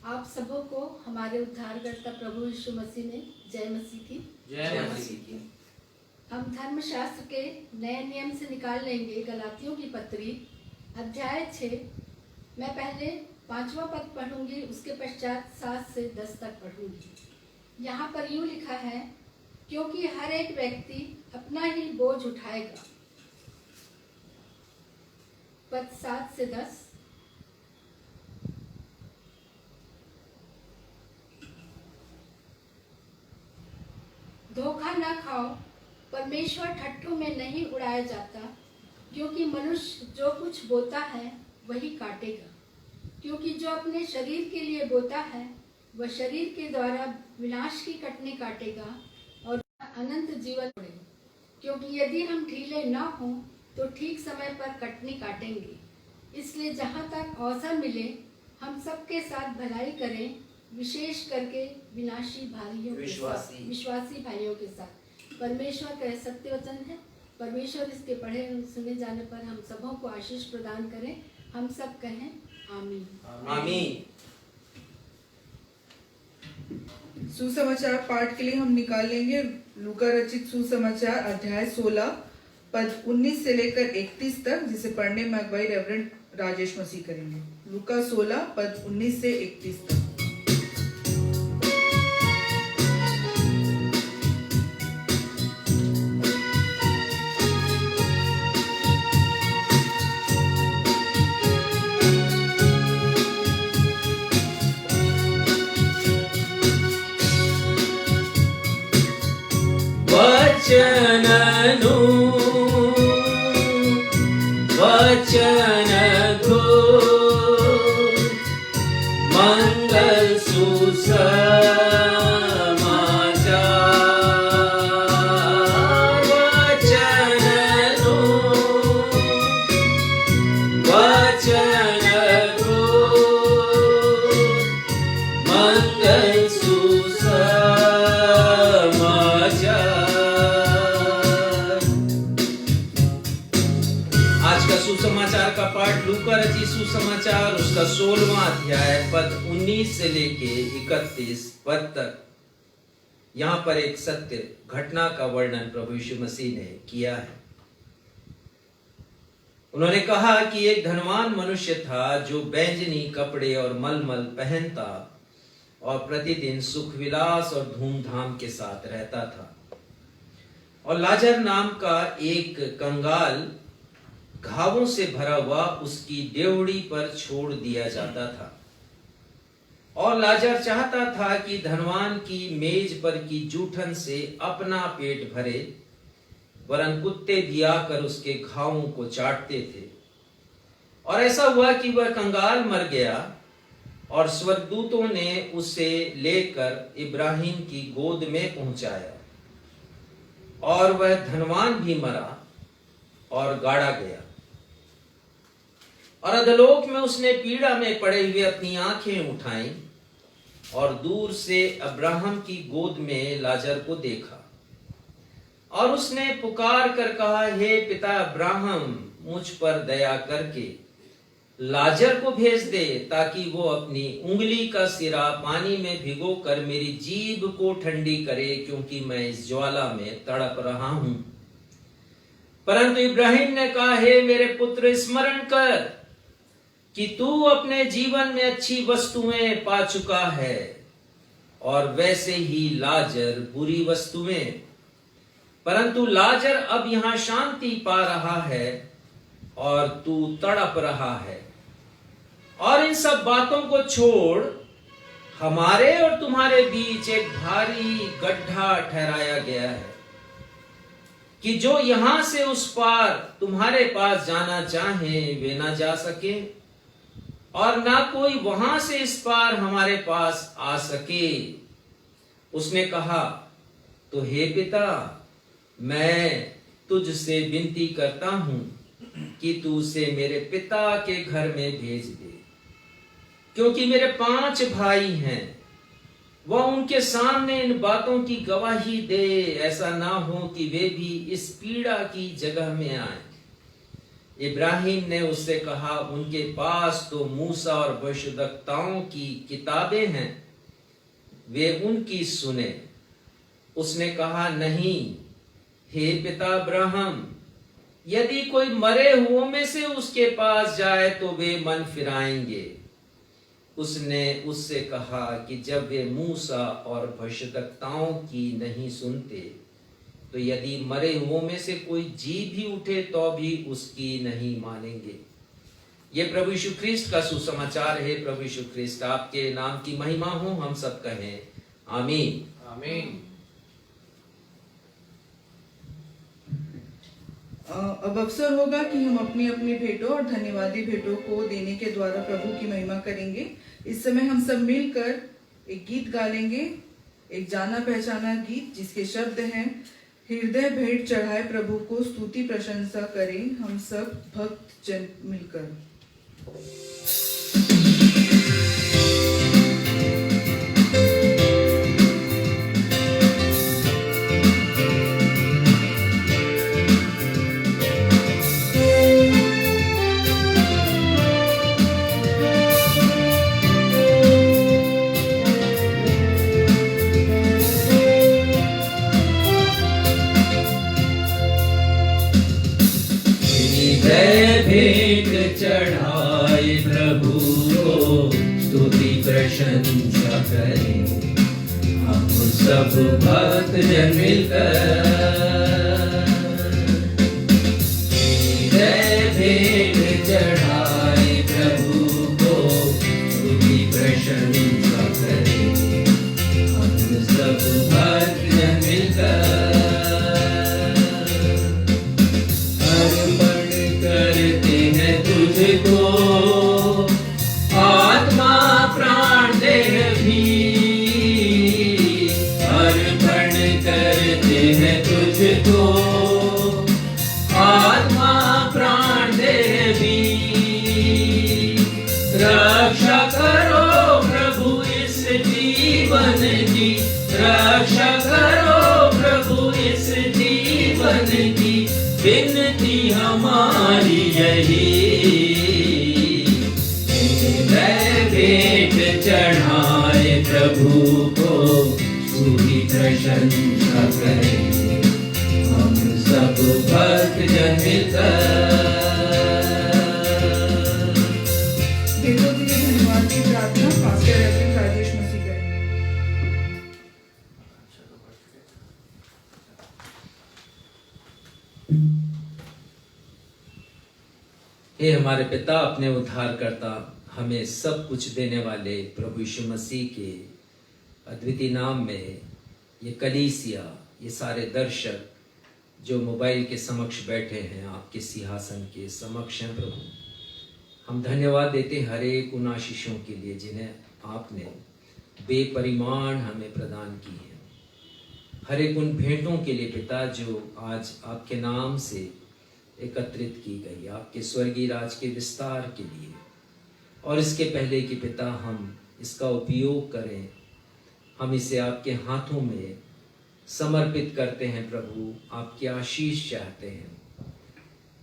आप सबों को हमारे उद्धारकर्ता प्रभु यीशु मसीह में जय मसीह की। जय मसीह की। हम धर्मशास्त्र के नए नियम से निकाल लेंगे गलातियों की पत्री अध्याय 6। मैं पहले 5वां पद पढ़ूंगी, उसके पश्चात 7 से 10 तक पढ़ूंगी। यहाँ पर यूँ लिखा है, क्योंकि हर एक व्यक्ति अपना ही बोझ उठाएगा। पद 7 से 10। धोखा न खाओ, परमेश्वर ठट्ठों में नहीं उड़ाया जाता, क्योंकि मनुष्य जो कुछ बोता है वही काटेगा। क्योंकि जो अपने शरीर के लिए बोता है वह शरीर के द्वारा विनाश की कटनी काटेगा और अनंत जीवन पड़ेगा। क्योंकि यदि हम ढीले न हों तो ठीक समय पर कटनी काटेंगे। इसलिए जहाँ तक अवसर मिले हम सबके साथ भलाई करें, विशेष करके विनाशी भाइयों के साथ, विश्वासी भाइयों के साथ। परमेश्वर का सत्य वचन है। परमेश्वर इसके पढ़े सुने जाने पर हम सबों को आशीष प्रदान करें। हम सब कहें आमीन। आमीन। सुसमाचार पाठ के लिए हम निकाल लेंगे लूका रचित सुसमाचार अध्याय 16 पद 19 से लेकर 31 तक, जिसे पढ़ने में अगुवाई रेवरेंड राजेश मसीह करेंगे। लूका 16 पद 19 से 31 तक। वचन को मंगल सुसमाचार। वचन को मंगल सुसमाचार का पाठ लूका रचित सुसमाचार उसका 16वां अध्याय पद 19 से लेके 31 पद तक। यहाँ पर एक सत्य घटना का वर्णन प्रभु यीशु मसीह ने किया है। उन्होंने कहा कि एक धनवान मनुष्य था जो बैंजनी कपड़े और मलमल पहनता और प्रतिदिन सुख विलास और धूमधाम के साथ रहता था, और लाजर नाम का एक कंगाल घावों से भरा हुआ उसकी डेवड़ी पर छोड़ दिया जाता था। और लाजर चाहता था कि धनवान की मेज पर की जूठन से अपना पेट भरे, वरन कुत्ते भी आकर उसके घावों को चाटते थे। और ऐसा हुआ कि वह कंगाल मर गया और स्वर्गदूतों ने उसे लेकर इब्राहिम की गोद में पहुंचाया, और वह धनवान भी मरा और गाड़ा गया। और अधोलोक में उसने पीड़ा में पड़े हुए अपनी आंखें उठाई और दूर से अब्राहम की गोद में लाजर को देखा, और उसने पुकार कर कहा, हे पिता अब्राहम, मुझ पर दया करके लाजर को भेज दे, ताकि वो अपनी उंगली का सिरा पानी में भिगो कर मेरी जीभ को ठंडी करे, क्योंकि मैं इस ज्वाला में तड़प रहा हूं। परंतु इब्राहिम ने कहा, हे मेरे पुत्र, स्मरण कर कि तू अपने जीवन में अच्छी वस्तुएं पा चुका है और वैसे ही लाजर बुरी वस्तुएं। परंतु लाजर अब यहां शांति पा रहा है और तू तड़प रहा है। और इन सब बातों को छोड़ हमारे और तुम्हारे बीच एक भारी गड्ढा ठहराया गया है कि जो यहां से उस पार तुम्हारे पास जाना चाहे वे ना जा सके और ना कोई वहां से इस पार हमारे पास आ सके। उसने कहा, तो हे पिता, मैं तुझसे विनती करता हूं कि तू उसे मेरे पिता के घर में भेज दे, क्योंकि मेरे 5 भाई हैं। वह उनके सामने इन बातों की गवाही दे, ऐसा ना हो कि वे भी इस पीड़ा की जगह में आए। इब्राहिम ने उससे कहा, उनके पास तो मूसा और भविष्यद्वक्ताओं की किताबें हैं, वे उनकी सुने। उसने कहा, नहीं हे पिता अब्राहम, यदि कोई मरे हुओं में से उसके पास जाए तो वे मन फिराएंगे। उसने उससे कहा कि जब वे मूसा और भविष्यद्वक्ताओं की नहीं सुनते, तो यदि मरे हुओं में से कोई जी भी उठे तो भी उसकी नहीं मानेंगे। ये प्रभु यीशु ख्रिस्त का सुसमाचार है। प्रभु यीशु ख्रिस्त, आपके नाम की महिमा हो, हम सब कहें आमीन। आमीन। अब अवसर होगा कि हम अपनी अपनी भेंटों और धन्यवादी भेंटों को देने के द्वारा प्रभु की महिमा करेंगे। इस समय हम सब मिलकर एक गीत गा लेंगे, एक जाना पहचाना गीत जिसके शब्द हैं, हृदय भेंट चढ़ाए प्रभु को स्तुति प्रशंसा करें हम सब भक्त जन मिलकर। भेंट चढ़ाए प्रभु को स्तुति प्रशंसा करें हम सब भक्त जन मिलकर। भेंट चढ़ाए प्रभु को स्तुति प्रशंसा करें हम सब भक्त जन मिलकर। तुझको आत्मा प्राण देह भी अर्पण करते हैं तुझको, आत्मा प्राण देह भी। रक्षा करो प्रभु इस जीवन की, रक्षा करो प्रभु इस जीवन की, विनती हमारी यही। भेंट चढ़ाए प्रभु को स्तुति प्रशंसा करें हम सब भक्त जन मिलकर। भेंटों के लिए धन्यवाद की प्रार्थना पास्टर रेवरेंड राजेश मसीह करेंगे। हे हमारे पिता, अपने उद्धारकर्ता, हमें सब कुछ देने वाले प्रभु यीशु मसीह के अद्वितीय नाम में ये कलीसिया, ये सारे दर्शक जो मोबाइल के समक्ष बैठे हैं, आपके सिंहासन के समक्ष हैं प्रभु, हम धन्यवाद देते हैं हर एक उन आशीषों के लिए जिन्हें आपने बेपरिमाण हमें प्रदान की है। हर एक उन भेंटों के लिए पिता जो आज आपके नाम से एकत्रित की गई, आपके स्वर्गीय राज के विस्तार के लिए। और इसके पहले कि पिता हम इसका उपयोग करें, हम इसे आपके हाथों में समर्पित करते हैं प्रभु। आपकी आशीष चाहते हैं।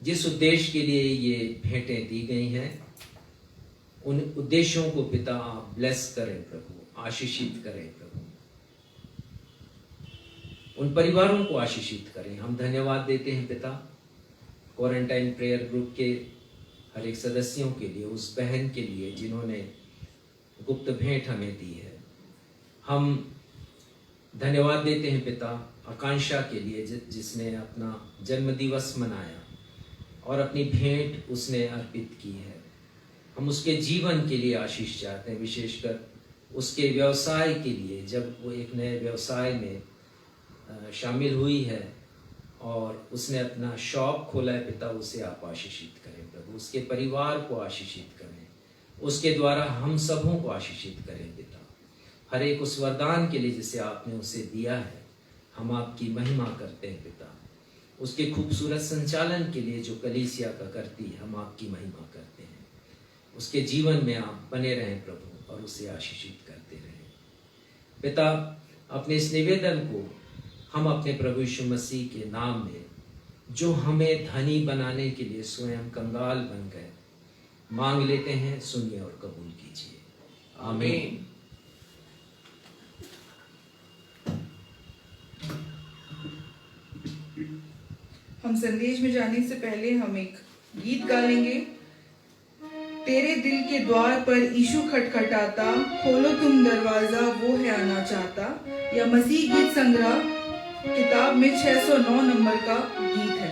जिस उद्देश्य के लिए ये भेंटें दी गई हैं, उन उद्देश्यों को पिता आप ब्लेस करें प्रभु, आशीषित करें प्रभु। उन परिवारों को आशीषित करें। हम धन्यवाद देते हैं पिता क्वारंटाइन प्रेयर ग्रुप के हर एक सदस्यों के लिए, उस बहन के लिए जिन्होंने गुप्त भेंट हमें दी है। हम धन्यवाद देते हैं पिता आकांक्षा के लिए जिसने अपना जन्म दिवस मनाया और अपनी भेंट उसने अर्पित की है। हम उसके जीवन के लिए आशीष चाहते हैं, विशेषकर उसके व्यवसाय के लिए, जब वो एक नए व्यवसाय में शामिल हुई है और उसने अपना शॉप खोला है। पिता उसे आप आशीषित करें प्रभु, उसके परिवार को आशीषित करें, उसके द्वारा हम सबों को आशीषित करें पिता। हर एक उस वरदान के लिए जिसे आपने उसे दिया है, हम आपकी महिमा करते हैं पिता। उसके खूबसूरत संचालन के लिए जो कलीसिया का करती है, हम आपकी महिमा करते हैं। उसके जीवन में आप बने रहें प्रभु और उसे आशीषित करते रहें पिता। अपने इस निवेदन को हम अपने प्रभु यीशु मसीह के नाम में, जो हमें धनी बनाने के लिए स्वयं कंगाल बन गए, मांग लेते हैं। सुनिए और कबूल कीजिए। आमीन। हम संदेश में जाने से पहले हम एक गीत गा लेंगे। तेरे दिल के द्वार पर यीशु खटखटाता, खोलो तुम दरवाजा, वो है आना चाहता। यह मसीह गीत संग्रह किताब में 609 नंबर का गीत है।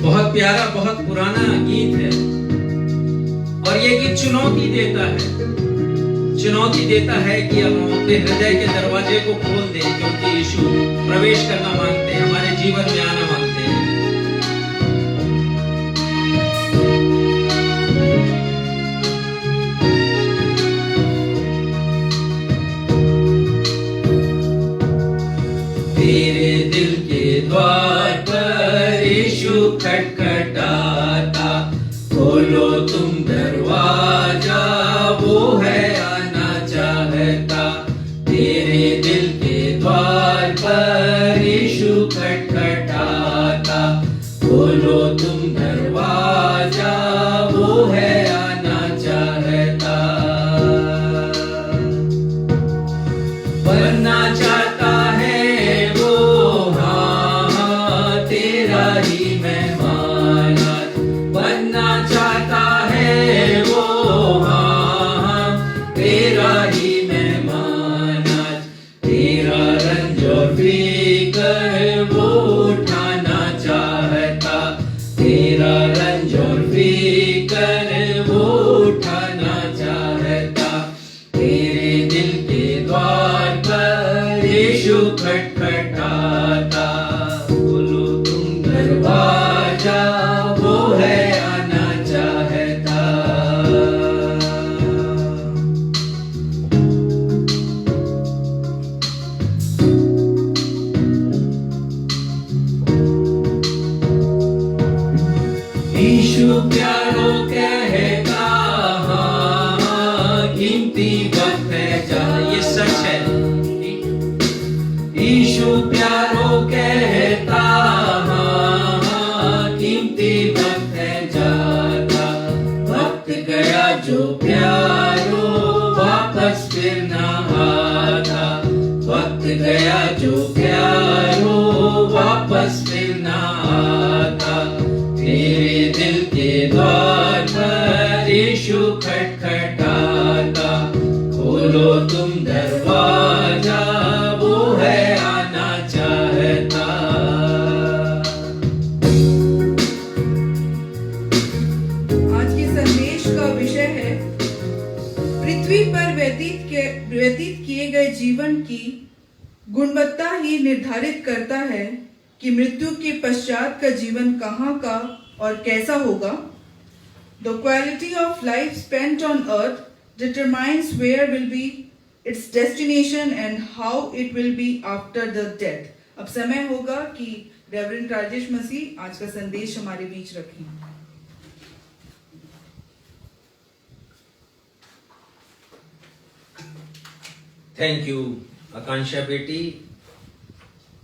बहुत प्यारा, बहुत पुराना गीत है और ये गीत चुनौती देता है कि हम अपने हृदय के दरवाजे को खोल दें, क्योंकि यीशु प्रवेश करना मांगते हैं, हमारे जीवन में आना मांगते हैं। तेरे दिल के द्वार पर यीशु खटखटाता, खोलो तुम दरवाजा, वो है आना चाहता। तेरे दिल के द्वार पर यीशु खटखटाता, खोलो तुम दरवाजा, वो है आना चाहता। बनना चाहता है वो, हाँ तेरा ही मेहमान आज। बनना चाहता है वो, हाँ तेरा ही मेहमान आज। तेरा रंज और फिकर वो उठाना चाहता, तेरा रंज और फिकर वो उठाना चाहता। तेरे दिल के द्वार पर यीशु खटखटाता, खोलो तुम दरवाजा, वो है आना चाहता। यीशु प्यारो कहता, हाँ कीमती वक्त है जा, ये सच है। यीशु प्यारो कहता, हाँ कीमती वक्त है जाता। वक्त गया जो प्यारो वापस फिर ना आता। वक्त गया जो प्यारो वापस फिर ना आता। तेरे दिल के द्वार पर यीशु खटखटाता, खोलो तुम दरवाजा, वो है आना चाहता। आज के संदेश का विषय है पृथ्वी पर व्यतीत किए गए जीवन की गुणवत्ता ही निर्धारित करता है कि मृत्यु के पश्चात का जीवन कहाँ का और कैसा होगा। The quality of life spent on earth determines where will be its destination and how it will be after the death. अब समय होगा कि रेवरेंड राजेश मसीह आज का संदेश हमारे बीच रखें। थैंक यू आकांक्षा बेटी,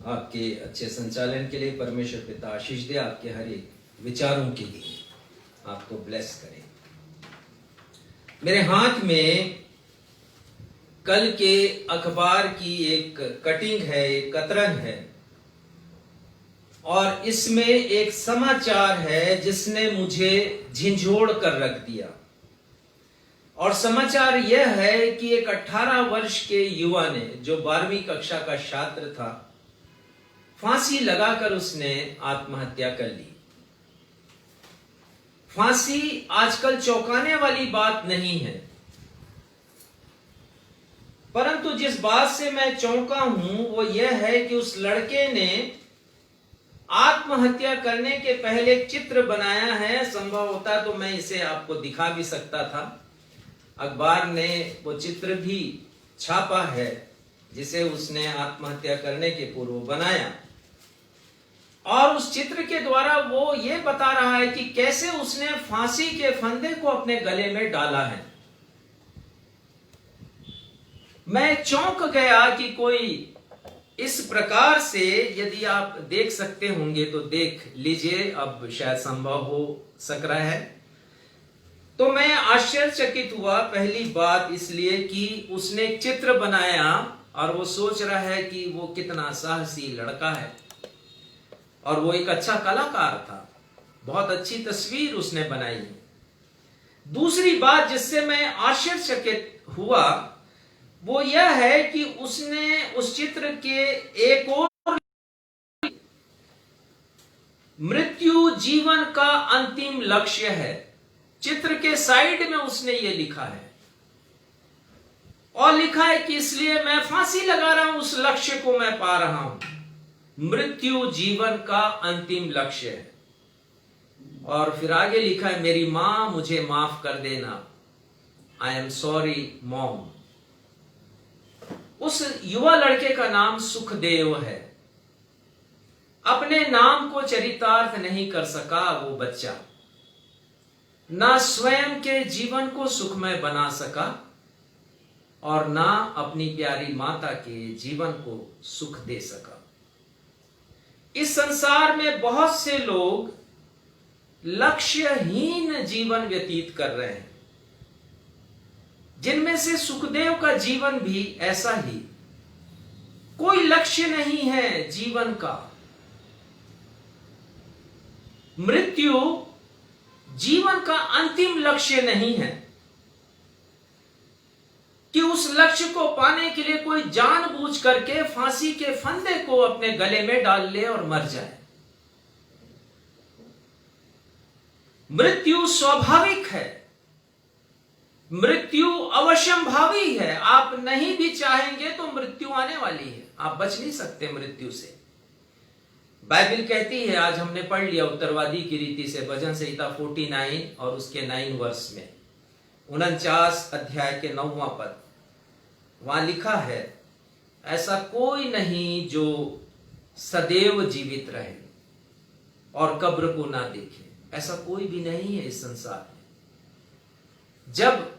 आपके अच्छे संचालन के लिए। परमेश्वर पिता आशीष दे आपके हर एक विचारों के लिए, आपको ब्लेस करें। मेरे हाथ में कल के अखबार की एक कटिंग है, एक कतरन है, और इसमें एक समाचार है जिसने मुझे झिंझोड़ कर रख दिया। और समाचार यह है कि एक 18 वर्ष के युवा ने, जो 12वीं कक्षा का छात्र था, फांसी लगाकर उसने आत्महत्या कर ली। फांसी आजकल चौंकाने वाली बात नहीं है, परंतु जिस बात से मैं चौंका हूं वो यह है कि उस लड़के ने आत्महत्या करने के पहले एक चित्र बनाया है। संभव होता तो मैं इसे आपको दिखा भी सकता था। अखबार ने वो चित्र भी छापा है जिसे उसने आत्महत्या करने के पूर्व बनाया, और उस चित्र के द्वारा वो ये बता रहा है कि कैसे उसने फांसी के फंदे को अपने गले में डाला है। मैं चौंक गया कि कोई इस प्रकार से, यदि आप देख सकते होंगे तो देख लीजिए, अब शायद संभव हो सक रहा है। तो मैं आश्चर्यचकित हुआ, पहली बात इसलिए कि उसने एक चित्र बनाया और वो सोच रहा है कि वो कितना साहसी लड़का है, और वो एक अच्छा कलाकार था, बहुत अच्छी तस्वीर उसने बनाई है। दूसरी बात जिससे मैं आश्चर्यचकित हुआ वो यह है कि उसने उस चित्र के एक और, मृत्यु जीवन का अंतिम लक्ष्य है, चित्र के साइड में उसने ये लिखा है, और लिखा है कि इसलिए मैं फांसी लगा रहा हूं, उस लक्ष्य को मैं पा रहा हूं। मृत्यु जीवन का अंतिम लक्ष्य है। और फिर आगे लिखा है, मेरी मां मुझे माफ कर देना, आई एम सॉरी मॉम। उस युवा लड़के का नाम सुखदेव है। अपने नाम को चरितार्थ नहीं कर सका वो बच्चा, ना स्वयं के जीवन को सुखमय बना सका और ना अपनी प्यारी माता के जीवन को सुख दे सका। इस संसार में बहुत से लोग लक्ष्यहीन जीवन व्यतीत कर रहे हैं, जिनमें से सुखदेव का जीवन भी ऐसा ही। कोई लक्ष्य नहीं है जीवन का। मृत्यु जीवन का अंतिम लक्ष्य नहीं है कि उस लक्ष्य को पाने के लिए कोई जानबूझ करके फांसी के फंदे को अपने गले में डाल ले और मर जाए। मृत्यु स्वाभाविक है, मृत्यु अवश्यंभावी है। आप नहीं भी चाहेंगे तो मृत्यु आने वाली है, आप बच नहीं सकते मृत्यु से। बाइबल कहती है, आज हमने पढ़ लिया उत्तरवादी की रीति से, भजन संहिता 49 और उसके 9 वर्ष में 49 अध्याय के 9वां पद, वहां लिखा है, ऐसा कोई नहीं जो सदैव जीवित रहे और कब्र को ना देखे। ऐसा कोई भी नहीं है इस संसार में। जब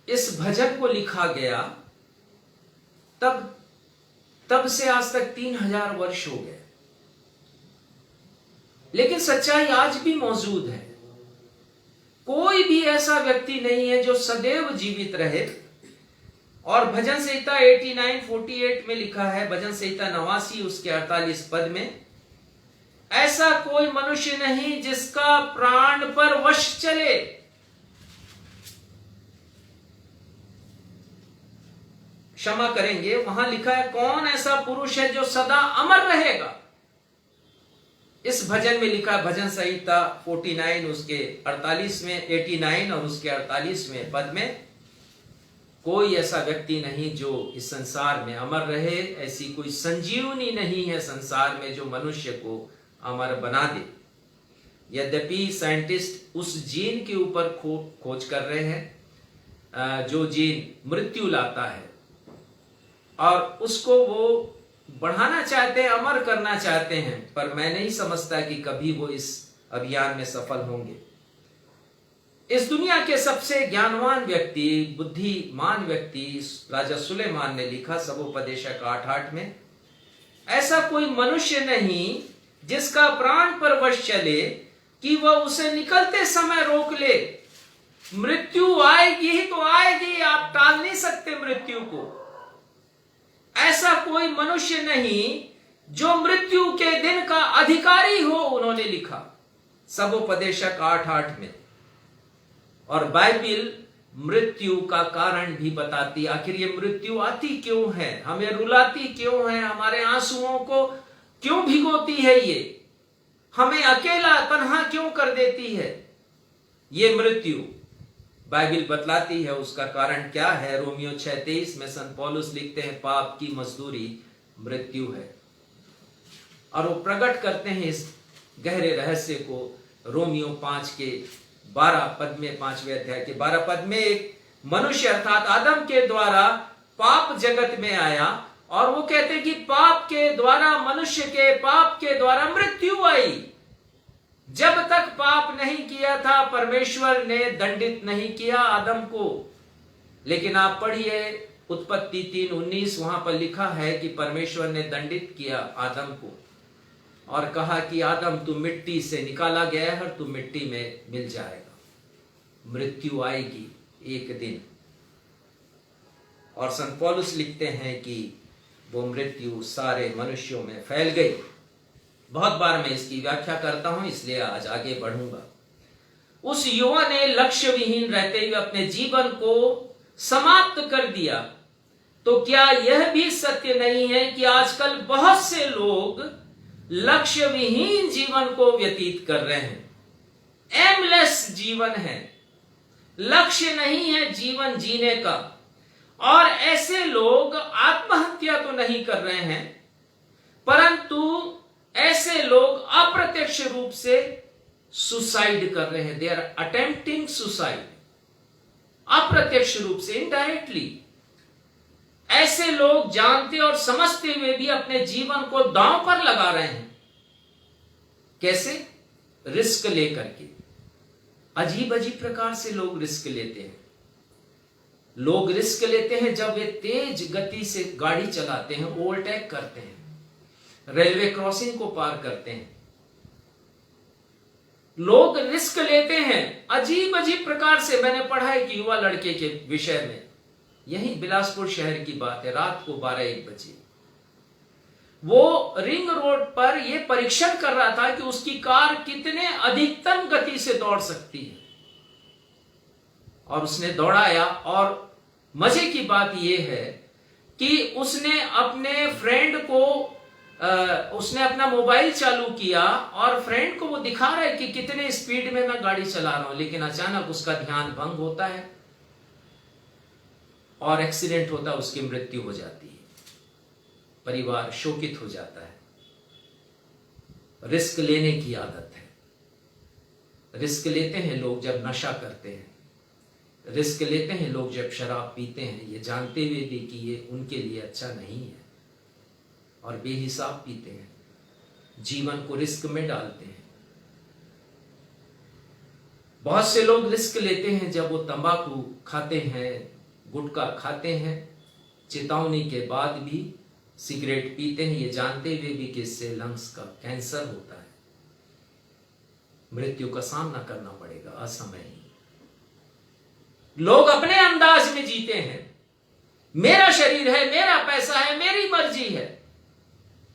इस भजन को लिखा गया तब से आज तक 3000 वर्ष हो गए, लेकिन सच्चाई आज भी मौजूद है। कोई भी ऐसा व्यक्ति नहीं है जो सदैव जीवित रहे। और भजन संहिता 89:48 में लिखा है, भजन संहिता 89 उसके 48 पद में, ऐसा कोई मनुष्य नहीं जिसका प्राण पर वश चले। क्षमा करेंगे, वहां लिखा है, कौन ऐसा पुरुष है जो सदा अमर रहेगा। इस भजन में लिखा है, भजन संहिता 49 उसके 48 में, 89 और उसके 48वें पद में, कोई ऐसा व्यक्ति नहीं जो इस संसार में अमर रहे। ऐसी कोई संजीवनी नहीं है संसार में जो मनुष्य को अमर बना दे। यद्यपि साइंटिस्ट उस जीन के ऊपर खोज कर रहे हैं जो जीन मृत्यु लाता है, और उसको वो बढ़ाना चाहते हैं, अमर करना चाहते हैं, पर मैं नहीं समझता कि कभी वो इस अभियान में सफल होंगे। इस दुनिया के सबसे ज्ञानवान व्यक्ति, बुद्धिमान व्यक्ति राजा सुलेमान ने लिखा सबोपदेशक 8:8 में, ऐसा कोई मनुष्य नहीं जिसका प्राण पर वश चले कि वह उसे निकलते समय रोक ले। मृत्यु आएगी ही तो आएगी, आप टाल नहीं सकते मृत्यु को। ऐसा कोई मनुष्य नहीं जो मृत्यु के दिन का अधिकारी हो, उन्होंने लिखा सबोपदेशक 8:8 में। और बाइबिल मृत्यु का कारण भी बताती, आखिर ये मृत्यु आती क्यों है, हमें रुलाती क्यों है, हमारे आंसुओं को क्यों भिगोती है, ये हमें अकेला तन्हा क्यों कर देती है। ये मृत्यु बाइबिल बतलाती है, उसका कारण क्या है। रोमियो 6:23 में संत पौलुस लिखते हैं, पाप की मजदूरी मृत्यु है। और वो प्रकट करते हैं इस गहरे रहस्य को रोमियो 5:12 पद में, 5वें अध्याय के 12 पद में। एक मनुष्य अर्थात आदम के द्वारा पाप जगत में आया, और वो कहते हैं कि पाप के द्वारा, मनुष्य के पाप के द्वारा मृत्यु आई। जब तक पाप नहीं किया था, परमेश्वर ने दंडित नहीं किया आदम को। लेकिन आप पढ़िए उत्पत्ति 3:19, वहां पर लिखा है कि परमेश्वर ने दंडित किया आदम को और कहा कि आदम तू मिट्टी से निकाला गया है और तू मिट्टी में मिल जाएगा, मृत्यु आएगी एक दिन। और संत पौलुस लिखते हैं कि वो मृत्यु सारे मनुष्यों में फैल गई। बहुत बार मैं इसकी व्याख्या करता हूं, इसलिए आज आगे बढ़ूंगा। उस युवा ने लक्ष्य विहीन रहते हुए अपने जीवन को समाप्त कर दिया। तो क्या यह भी सत्य नहीं है कि आजकल बहुत से लोग लक्ष्य विहीन जीवन को व्यतीत कर रहे हैं? एमलेस जीवन है, लक्ष्य नहीं है जीवन जीने का। और ऐसे लोग आत्महत्या तो नहीं कर रहे हैं, परंतु ऐसे लोग अप्रत्यक्ष रूप से सुसाइड कर रहे हैं। दे आर अटेम्प्टिंग सुसाइड, अप्रत्यक्ष रूप से, इनडायरेक्टली। ऐसे लोग जानते और समझते हुए भी अपने जीवन को दांव पर लगा रहे हैं। कैसे? रिस्क लेकर के। अजीब अजीब प्रकार से लोग रिस्क लेते हैं। लोग रिस्क लेते हैं जब वे तेज गति से गाड़ी चलाते हैं, ओवरटेक करते हैं, रेलवे क्रॉसिंग को पार करते हैं। लोग रिस्क लेते हैं अजीब अजीब प्रकार से। मैंने पढ़ा है कि युवा लड़के के विषय में, यही बिलासपुर शहर की बात है, रात को 12-1 बजे वो रिंग रोड पर यह परीक्षण कर रहा था कि उसकी कार कितने अधिकतम गति से दौड़ सकती है। और उसने दौड़ाया, और मजे की बात यह है कि उसने अपने फ्रेंड को उसने अपना मोबाइल चालू किया और फ्रेंड को वो दिखा रहा है कि कितने स्पीड में मैं गाड़ी चला रहा हूं। लेकिन अचानक उसका ध्यान भंग होता है और एक्सीडेंट होता है, उसकी मृत्यु हो जाती है। परिवार शोकित हो जाता है। रिस्क लेने की आदत है। रिस्क लेते हैं लोग जब नशा करते हैं, रिस्क लेते हैं लोग जब शराब पीते हैं, ये जानते हुए भी कि ये उनके लिए अच्छा नहीं है, और बेहिसाब पीते हैं, जीवन को रिस्क में डालते हैं। बहुत से लोग रिस्क लेते हैं जब वो तंबाकू खाते हैं, गुटखा खाते हैं, चेतावनी के बाद भी सिगरेट पीते हैं, ये जानते हुए भी कि इससे लंग्स का कैंसर होता है, मृत्यु का सामना करना पड़ेगा असमय ही। लोग अपने अंदाज में जीते हैं, मेरा शरीर है, मेरा पैसा है, मेरी मर्जी है।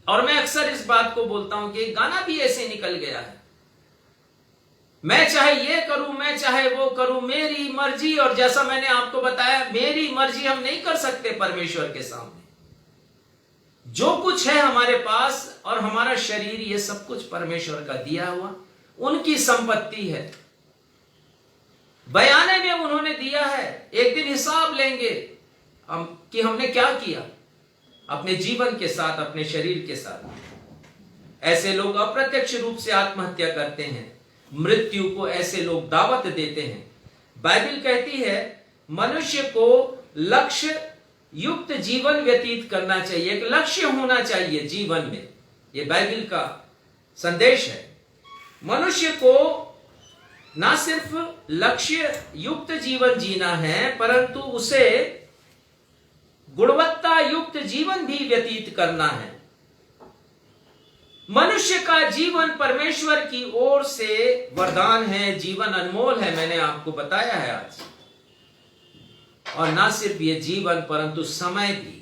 और मैं अक्सर इस बात को बोलता हूं कि गाना भी ऐसे निकल गया है, मैं चाहे ये करूं, मैं चाहे वो करूं, मेरी मर्जी। और जैसा मैंने आपको बताया, मेरी मर्जी हम नहीं कर सकते परमेश्वर के सामने। जो कुछ है हमारे पास और हमारा शरीर, ये सब कुछ परमेश्वर का दिया हुआ, उनकी संपत्ति है। बयाने में उन्होंने दिया है, एक दिन हिसाब लेंगे कि हमने क्या किया अपने जीवन के साथ, अपने शरीर के साथ। ऐसे लोग अप्रत्यक्ष रूप से आत्महत्या करते हैं, मृत्यु को ऐसे लोग दावत देते हैं। बाइबल कहती है मनुष्य को लक्ष्य युक्त जीवन व्यतीत करना चाहिए, एक लक्ष्य होना चाहिए जीवन में। यह बाइबल का संदेश है। मनुष्य को ना सिर्फ लक्ष्य युक्त जीवन जीना है, परंतु उसे गुणवत्ता युक्त जीवन भी व्यतीत करना है। मनुष्य का जीवन परमेश्वर की ओर से वरदान है, जीवन अनमोल है, मैंने आपको बताया है आज। और ना सिर्फ ये जीवन परंतु समय भी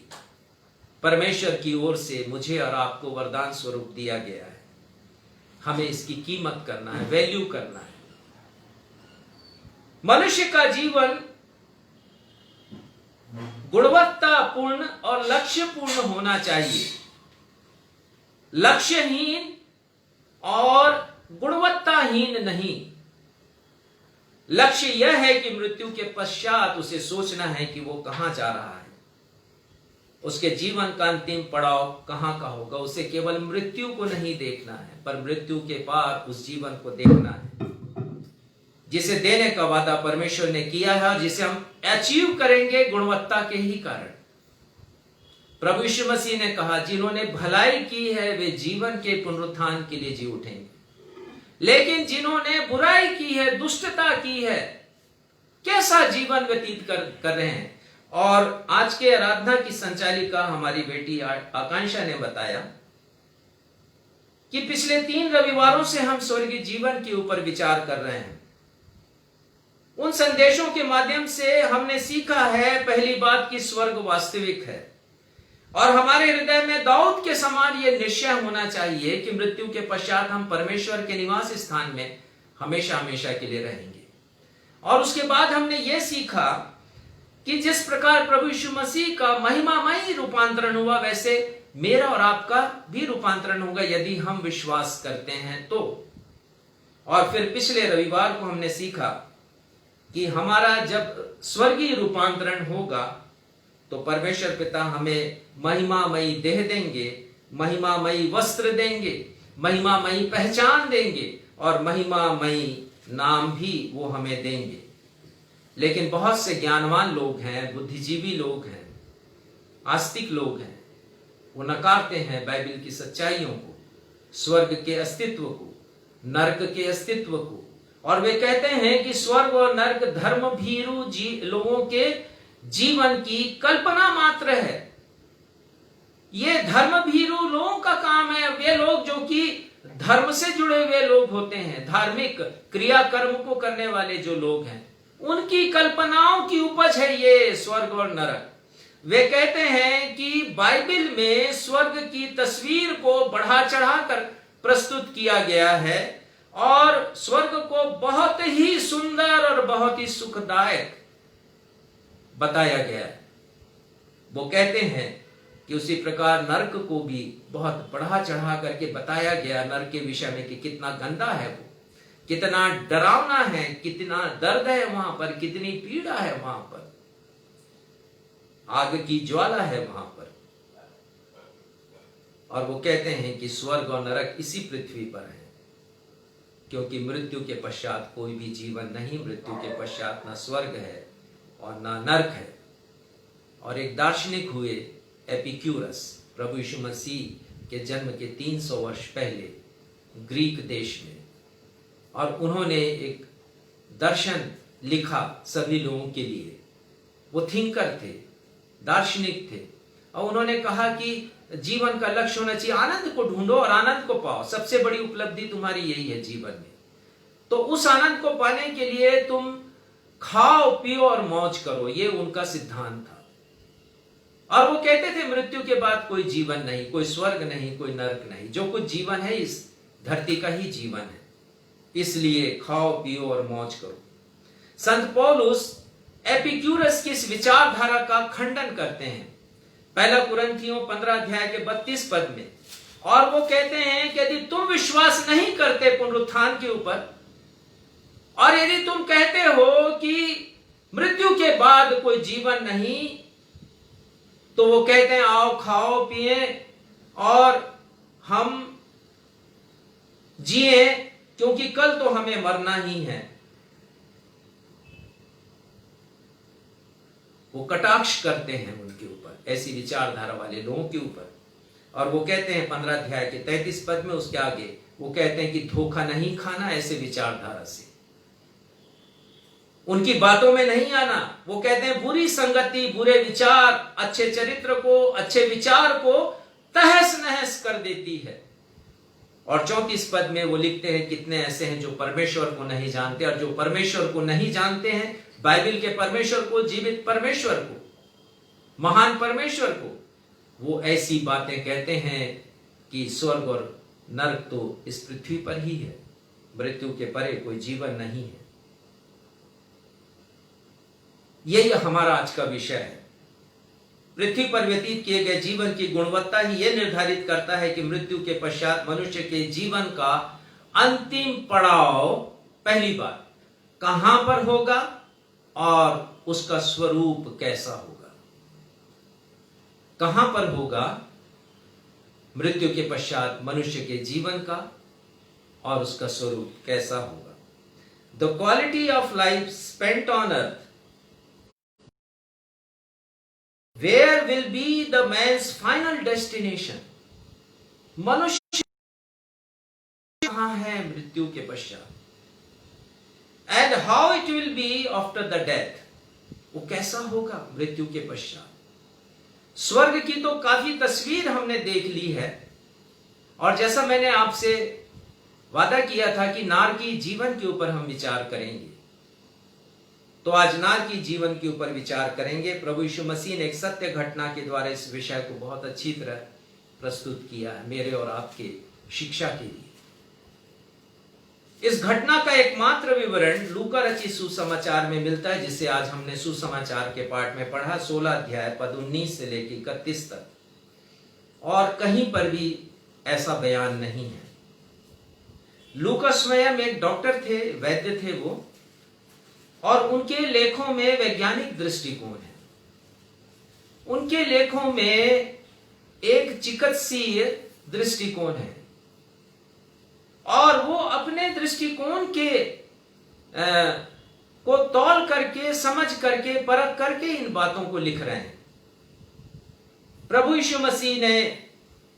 परमेश्वर की ओर से मुझे और आपको वरदान स्वरूप दिया गया है। हमें इसकी कीमत करना है, वैल्यू करना है। मनुष्य का जीवन गुणवत्तापूर्ण और लक्ष्यपूर्ण होना चाहिए। लक्ष्यहीन और गुणवत्ताहीन नहीं। लक्ष्य यह है कि मृत्यु के पश्चात उसे सोचना है कि वो कहां जा रहा है, उसके जीवन का अंतिम पड़ाव कहां का होगा। उसे केवल मृत्यु को नहीं देखना है, पर मृत्यु के पार उस जीवन को देखना है जिसे देने का वादा परमेश्वर ने किया है और जिसे हम अचीव करेंगे गुणवत्ता के ही कारण। प्रभु यीशु मसीह ने कहा, जिन्होंने भलाई की है वे जीवन के पुनरुत्थान के लिए जी उठेंगे, लेकिन जिन्होंने बुराई की है, दुष्टता की है, कैसा जीवन व्यतीत कर रहे हैं। और आज के आराधना की संचालिका हमारी बेटी आकांक्षा ने बताया कि पिछले 3 रविवारों से हम स्वर्गीय जीवन के ऊपर विचार कर रहे हैं। उन संदेशों के माध्यम से हमने सीखा है, पहली बात कि स्वर्ग वास्तविक है और हमारे हृदय में दाऊद के समान यह निश्चय होना चाहिए कि मृत्यु के पश्चात हम परमेश्वर के निवास स्थान में हमेशा हमेशा के लिए रहेंगे। और उसके बाद हमने यह सीखा कि जिस प्रकार प्रभु यीशु मसीह का महिमामय रूपांतरण हुआ, वैसे मेरा और आपका भी रूपांतरण होगा यदि हम विश्वास करते हैं तो। और फिर पिछले रविवार को हमने सीखा कि हमारा जब स्वर्गीय रूपांतरण होगा तो परमेश्वर पिता हमें महिमामयी देह देंगे, महिमामयी वस्त्र देंगे, महिमामयी पहचान देंगे और महिमामयी नाम भी वो हमें देंगे। लेकिन बहुत से ज्ञानवान लोग हैं, बुद्धिजीवी लोग हैं, आस्तिक लोग हैं, वो नकारते हैं बाइबल की सच्चाइयों को, स्वर्ग के अस्तित्व को, नरक के अस्तित्व को। और वे कहते हैं कि स्वर्ग और नरक धर्म भीरू लोगों के जीवन की कल्पना मात्र है। ये धर्म भीरू लोगों का काम है। वे लोग जो कि धर्म से जुड़े हुए लोग होते हैं, धार्मिक क्रियाकर्म को करने वाले जो लोग हैं, उनकी कल्पनाओं की उपज है ये स्वर्ग और नरक। वे कहते हैं कि बाइबल में स्वर्ग की तस्वीर को बढ़ा चढ़ाकर प्रस्तुत किया गया है और स्वर्ग को बहुत ही सुंदर और बहुत ही सुखदायक बताया गया है। वो कहते हैं कि उसी प्रकार नरक को भी बहुत बढ़ा चढ़ा करके बताया गया, नरक के विषय में कि कितना गंदा है वो, कितना डरावना है, कितना दर्द है वहां पर, कितनी पीड़ा है वहां पर, आग की ज्वाला है वहां पर। और वो कहते हैं कि स्वर्ग और नरक इसी पृथ्वी पर है, क्योंकि मृत्यु के पश्चात कोई भी जीवन नहीं, मृत्यु के पश्चात ना स्वर्ग है और ना नरक है। और एक दार्शनिक हुए एपिक्यूरस, प्रभु यीशु मसीह के जन्म के 300 वर्ष पहले ग्रीक देश में, और उन्होंने एक दर्शन लिखा सभी लोगों के लिए। वो थिंकर थे, दार्शनिक थे, और उन्होंने कहा कि जीवन का लक्ष्य होना चाहिए आनंद को ढूंढो और आनंद को पाओ, सबसे बड़ी उपलब्धि तुम्हारी यही है जीवन में। तो उस आनंद को पाने के लिए तुम खाओ पियो और मौज करो, ये उनका सिद्धांत था। और वो कहते थे मृत्यु के बाद कोई जीवन नहीं, कोई स्वर्ग नहीं, कोई नरक नहीं, जो कुछ जीवन है इस धरती का ही जीवन है, इसलिए खाओ पियो और मौज करो। संत पौलुस एपिक्यूरस की इस विचारधारा का खंडन करते हैं पहला कुरिन्थियों 15 अध्याय के 32 पद में, और वो कहते हैं कि यदि तुम विश्वास नहीं करते पुनरुत्थान के ऊपर, और यदि तुम कहते हो कि मृत्यु के बाद कोई जीवन नहीं, तो वो कहते हैं आओ खाओ पिए और हम जिए, क्योंकि कल तो हमें मरना ही है। वो कटाक्ष करते हैं उनके ऊपर, ऐसी विचारधारा वाले लोगों के ऊपर। और वो कहते हैं 15 अध्याय के 33 पद में उसके आगे वो कहते हैं कि धोखा नहीं खाना ऐसे विचारधारा से, उनकी बातों में नहीं आना। वो कहते हैं बुरी संगति, बुरे विचार अच्छे चरित्र को, अच्छे विचार को तहस नहस कर देती है। और 34 पद में वो लिखते हैं, कितने ऐसे हैं जो परमेश्वर को नहीं जानते, और जो परमेश्वर को नहीं जानते हैं, बाइबल के परमेश्वर को, जीवित परमेश्वर को, महान परमेश्वर को, वो ऐसी बातें कहते हैं कि स्वर्ग और नरक तो इस पृथ्वी पर ही है, मृत्यु के परे कोई जीवन नहीं है। यही हमारा आज का विषय है। पृथ्वी पर व्यतीत किए गए जीवन की गुणवत्ता ही यह निर्धारित करता है कि मृत्यु के पश्चात मनुष्य के जीवन का अंतिम पड़ाव, पहली बात, कहां पर होगा और उसका स्वरूप कैसा होगा। कहां पर होगा मृत्यु के पश्चात मनुष्य के जीवन का, और उसका स्वरूप कैसा होगा। The quality of life spent on earth, where will be the man's final destination? मनुष्य कहां है मृत्यु के पश्चात, and how it will be after the death, वो कैसा होगा मृत्यु के पश्चात। स्वर्ग की तो काफी तस्वीर हमने देख ली है, और जैसा मैंने आपसे वादा किया था कि नारकी जीवन के ऊपर हम विचार करेंगे, तो आज नारकी जीवन के ऊपर विचार करेंगे। प्रभु यीशु मसीह ने एक सत्य घटना के द्वारा इस विषय को बहुत अच्छी तरह प्रस्तुत किया है, मेरे और आपके शिक्षा के लिए। इस घटना का एकमात्र विवरण लूका रचित सुसमाचार में मिलता है, जिसे आज हमने सुसमाचार के पाठ में पढ़ा, 16 अध्याय पद 19 से लेकर 31 तक, और कहीं पर भी ऐसा बयान नहीं है। लूका स्वयं एक डॉक्टर थे, वैद्य थे वो, और उनके लेखों में वैज्ञानिक दृष्टिकोण है। उनके लेखों में एक चिकित्सीय दृष्टिकोण है, और वो अपने दृष्टिकोण के को तौल करके, समझ करके, परख करके इन बातों को लिख रहे हैं। प्रभु यीशु मसीह ने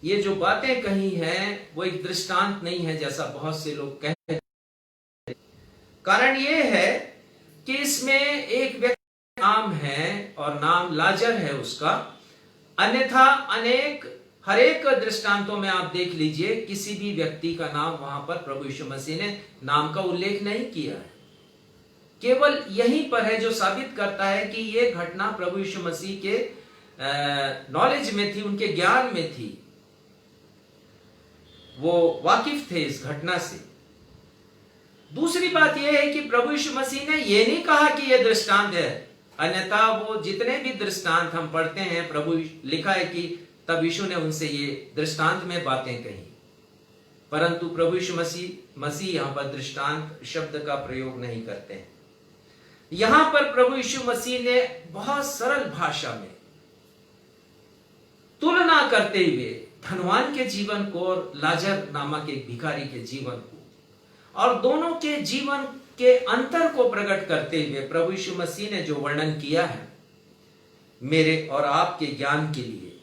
ये जो बातें कही हैं वो एक दृष्टांत नहीं है, जैसा बहुत से लोग कहते हैं। कारण ये है कि इसमें एक व्यक्ति नाम है और नाम लाजर है उसका, अन्यथा हर एक दृष्टांतों में आप देख लीजिए, किसी भी व्यक्ति का नाम वहां पर प्रभु यीशु मसीह ने नाम का उल्लेख नहीं किया है। केवल यहीं पर है जो साबित करता है कि यह घटना प्रभु यीशु मसीह के नॉलेज में थी, उनके ज्ञान में थी, वो वाकिफ थे इस घटना से। दूसरी बात यह है कि प्रभु यीशु मसीह ने यह नहीं कहा कि यह दृष्टांत है, अन्यथा वो जितने भी दृष्टांत हम पढ़ते हैं, प्रभु लिखा है कि तब यीशु ने उनसे ये दृष्टांत में बातें कही, परंतु प्रभु यीशु मसीह यहां पर दृष्टांत शब्द का प्रयोग नहीं करते हैं। यहां पर प्रभु यीशु मसीह ने बहुत सरल भाषा में तुलना करते हुए धनवान के जीवन को और लाजर नामक एक भिखारी के जीवन को, और दोनों के जीवन के अंतर को प्रकट करते हुए प्रभु यीशु मसीह ने जो वर्णन किया है, मेरे और आपके ज्ञान के लिए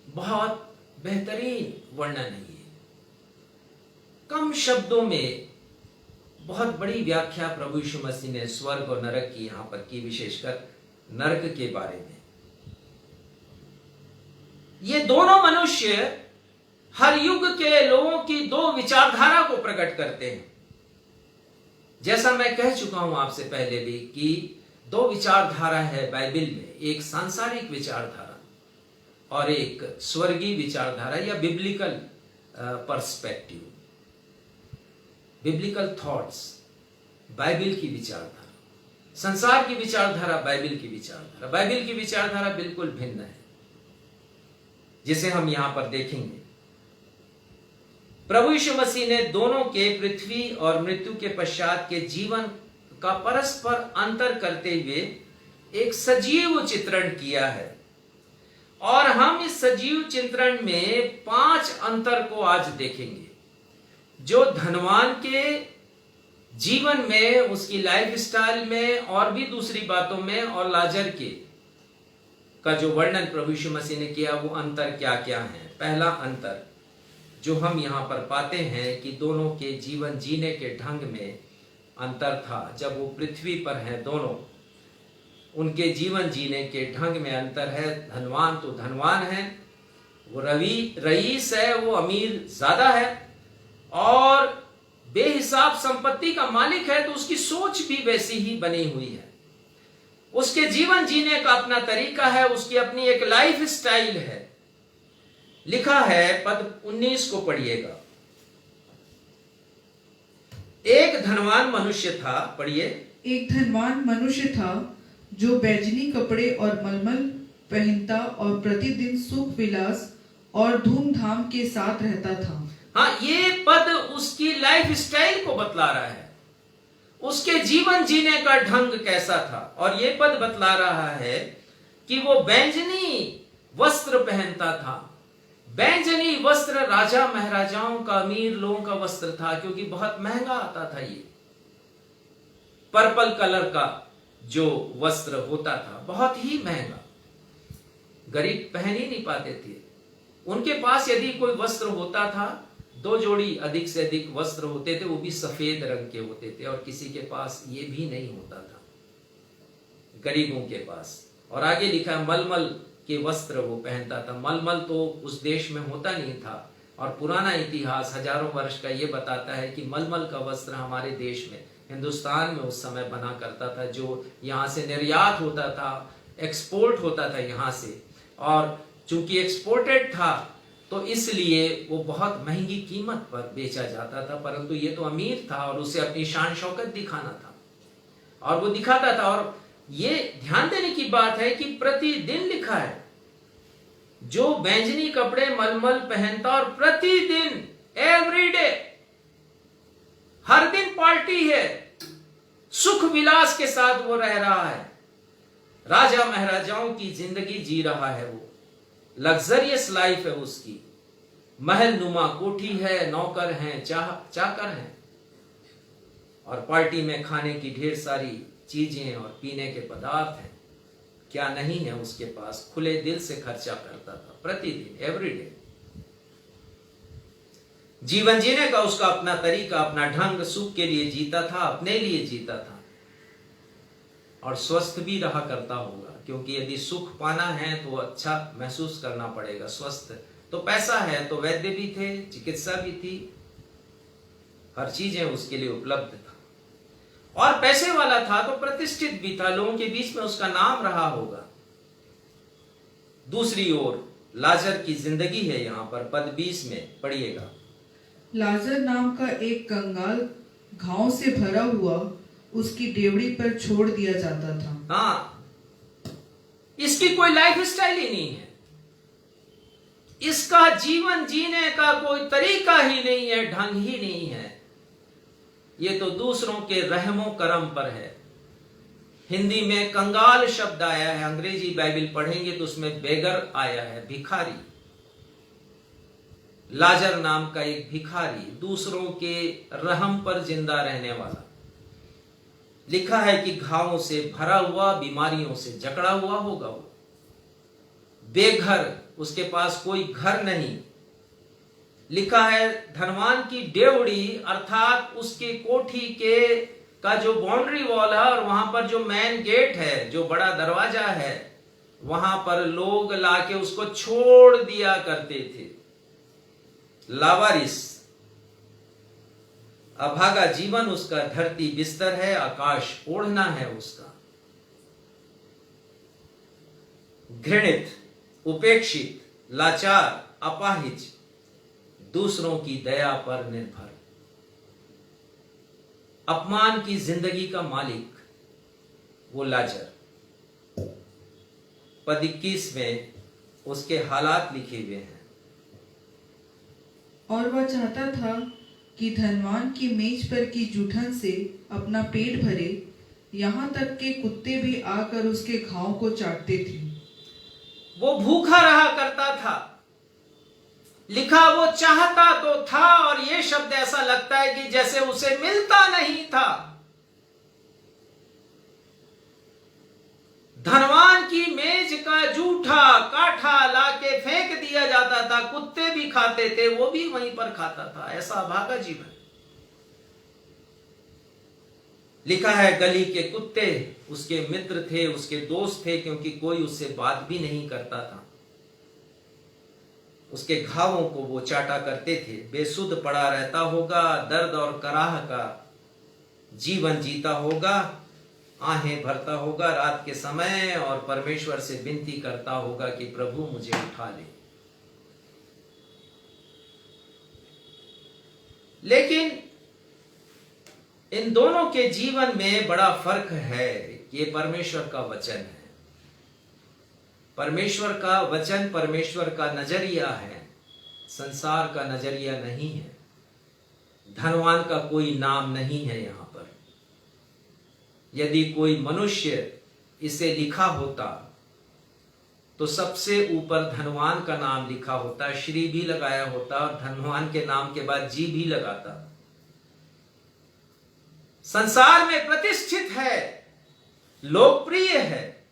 बहुत बेहतरीन वर्णन है ये। कम शब्दों में बहुत बड़ी व्याख्या प्रभु यीशु मसीह ने स्वर्ग और नरक की यहां पर की, विशेषकर नरक के बारे में। ये दोनों मनुष्य हर युग के लोगों की दो विचारधारा को प्रकट करते हैं। जैसा मैं कह चुका हूं आपसे पहले भी कि दो विचारधारा है बाइबल में, एक सांसारिक विचारधारा और एक स्वर्गीय विचारधारा या biblical perspective, biblical thoughts, Bible की विचारधारा। संसार की विचारधारा, बाइबल की विचारधारा। बाइबल की विचारधारा बिल्कुल भिन्न है, जिसे हम यहां पर देखेंगे। प्रभु यीशु मसीह ने दोनों के पृथ्वी और मृत्यु के पश्चात के जीवन का परस्पर अंतर करते हुए एक सजीव चित्रण किया है, और हम इस सजीव चित्रण में 5 अंतर को आज देखेंगे, जो धनवान के जीवन में, उसकी लाइफ स्टाइल में और भी दूसरी बातों में, और लाजर के का जो वर्णन प्रभु यीशु मसीह ने किया, वो अंतर क्या क्या है। पहला अंतर जो हम यहां पर पाते हैं कि दोनों के जीवन जीने के ढंग में अंतर था। जब वो पृथ्वी पर हैं दोनों, उनके जीवन जीने के ढंग में अंतर है। धनवान तो धनवान है, वो रईस है, वो अमीर ज्यादा है, और बेहिसाब संपत्ति का मालिक है, तो उसकी सोच भी वैसी ही बनी हुई है। उसके जीवन जीने का अपना तरीका है, उसकी अपनी एक लाइफ स्टाइल है। लिखा है, पद 19 को पढ़िएगा। एक धनवान मनुष्य था, पढ़िए। एक धनवान मनुष्य था जो बैजनी कपड़े और मलमल पहनता और प्रतिदिन सुख विलास और धूमधाम के साथ रहता था। हाँ, ये पद उसकी लाइफ स्टाइल को बतला रहा है, उसके जीवन जीने का ढंग कैसा था। और ये पद बतला रहा है कि वो बैंजनी वस्त्र पहनता था। बैंजनी वस्त्र राजा महाराजाओं का, अमीर लोगों का वस्त्र था, क्योंकि बहुत महंगा आता था। ये पर्पल कलर का जो वस्त्र होता था, बहुत ही महंगा, गरीब पहन ही नहीं पाते थे। उनके पास यदि कोई वस्त्र होता था, 2 जोड़ी अधिक से अधिक वस्त्र होते थे, वो भी सफेद रंग के होते थे, और किसी के पास ये भी नहीं होता था, गरीबों के पास। और आगे लिखा है, मलमल के वस्त्र वो पहनता था। मलमल तो उस देश में होता नहीं था, और पुराना इतिहास हजारों वर्ष का ये बताता है कि मलमल का वस्त्र हमारे देश में, हिंदुस्तान में उस समय बना करता था, जो यहाँ से निर्यात होता था, एक्सपोर्ट होता था यहाँ से। और चूंकि एक्सपोर्टेड था, तो इसलिए वो बहुत महंगी कीमत पर बेचा जाता था। परंतु ये तो अमीर था और उसे अपनी शान शौकत दिखाना था, और वो दिखाता था। और ये ध्यान देने की बात है कि प्रतिदिन लिखा है, जो बैंजनी कपड़े मलमल पहनता और प्रतिदिन, एवरीडे, हर दिन पार्टी है, सुख विलास के साथ वो रह रहा है, राजा महाराजाओं की जिंदगी जी रहा है, वो लग्जरियस लाइफ है उसकी। महल नुमा कोठी है, नौकर हैं, चाकर हैं, और पार्टी में खाने की ढेर सारी चीजें और पीने के पदार्थ हैं। क्या नहीं है उसके पास, खुले दिल से खर्चा करता था प्रतिदिन, एवरीडे। जीवन जीने का उसका अपना तरीका, अपना ढंग, सुख के लिए जीता था, अपने लिए जीता था, और स्वस्थ भी रहा करता होगा, क्योंकि यदि सुख पाना है तो अच्छा महसूस करना पड़ेगा। स्वस्थ तो पैसा है, तो वैद्य भी थे, चिकित्सा भी थी, हर चीजें उसके लिए उपलब्ध था। और पैसे वाला था तो प्रतिष्ठित भी था, लोगों के बीच में उसका नाम रहा होगा। दूसरी ओर लाजर की जिंदगी है यहाँ पर, पद 20 में पढ़िएगा। लाजर नाम का एक कंगाल घाव से भरा हुआ उसकी डेवड़ी पर छोड़ दिया जाता था। हाँ, इसकी कोई लाइफ स्टाइल ही नहीं है, इसका जीवन जीने का कोई तरीका ही नहीं है, ढंग ही नहीं है। ये तो दूसरों के रहमो करम पर है। हिंदी में कंगाल शब्द आया है, अंग्रेजी बाइबल पढ़ेंगे तो उसमें बेगर आया है, भिखारी। लाजर नाम का एक भिखारी, दूसरों के रहम पर जिंदा रहने वाला। लिखा है कि घावों से भरा हुआ, बीमारियों से जकड़ा हुआ होगा वो, बेघर, उसके पास कोई घर नहीं। लिखा है धनवान की डेवड़ी, अर्थात उसके कोठी के का जो बाउंड्री वॉल है और वहां पर जो मेन गेट है, जो बड़ा दरवाजा है, वहां पर लोग लाके उसको छोड़ दिया करते थे। लावारिस, अभागा जीवन उसका, धरती बिस्तर है, आकाश ओढ़ना है उसका। घृणित, उपेक्षित, लाचार, अपाहिज, दूसरों की दया पर निर्भर, अपमान की जिंदगी का मालिक, वो लाजर। पद 21 में उसके हालात लिखे हुए हैं। और वह चाहता था कि धनवान की मेज पर की जूठन से अपना पेट भरे, यहाँ तक के कुत्ते भी आकर उसके घाव को चाटते थे। वो भूखा रहा करता था। लिखा वो चाहता तो था, और ये शब्द ऐसा लगता है कि जैसे उसे मिलता नहीं था। धनवान की मेज का जूठा काठा लाके फेंक दिया जाता था, कुत्ते भी खाते थे, वो भी वहीं पर खाता था। ऐसा अभागा जीवन। लिखा है गली के कुत्ते उसके मित्र थे, उसके दोस्त थे, क्योंकि कोई उससे बात भी नहीं करता था। उसके घावों को वो चाटा करते थे। बेसुध पड़ा रहता होगा, दर्द और कराह का जीवन जीता होगा, आहें भरता होगा रात के समय और परमेश्वर से विनती करता होगा कि प्रभु मुझे उठा ले। लेकिन इन दोनों के जीवन में बड़ा फर्क है। ये परमेश्वर का वचन है। परमेश्वर का वचन परमेश्वर का नजरिया है, संसार का नजरिया नहीं है। धनवान का कोई नाम नहीं है यहां पर। यदि कोई मनुष्य इसे लिखा होता तो सबसे ऊपर धनवान का नाम लिखा होता, श्री भी लगाया होता और धनवान के नाम के बाद जी भी लगाता। संसार में प्रतिष्ठित है, लोकप्रिय है,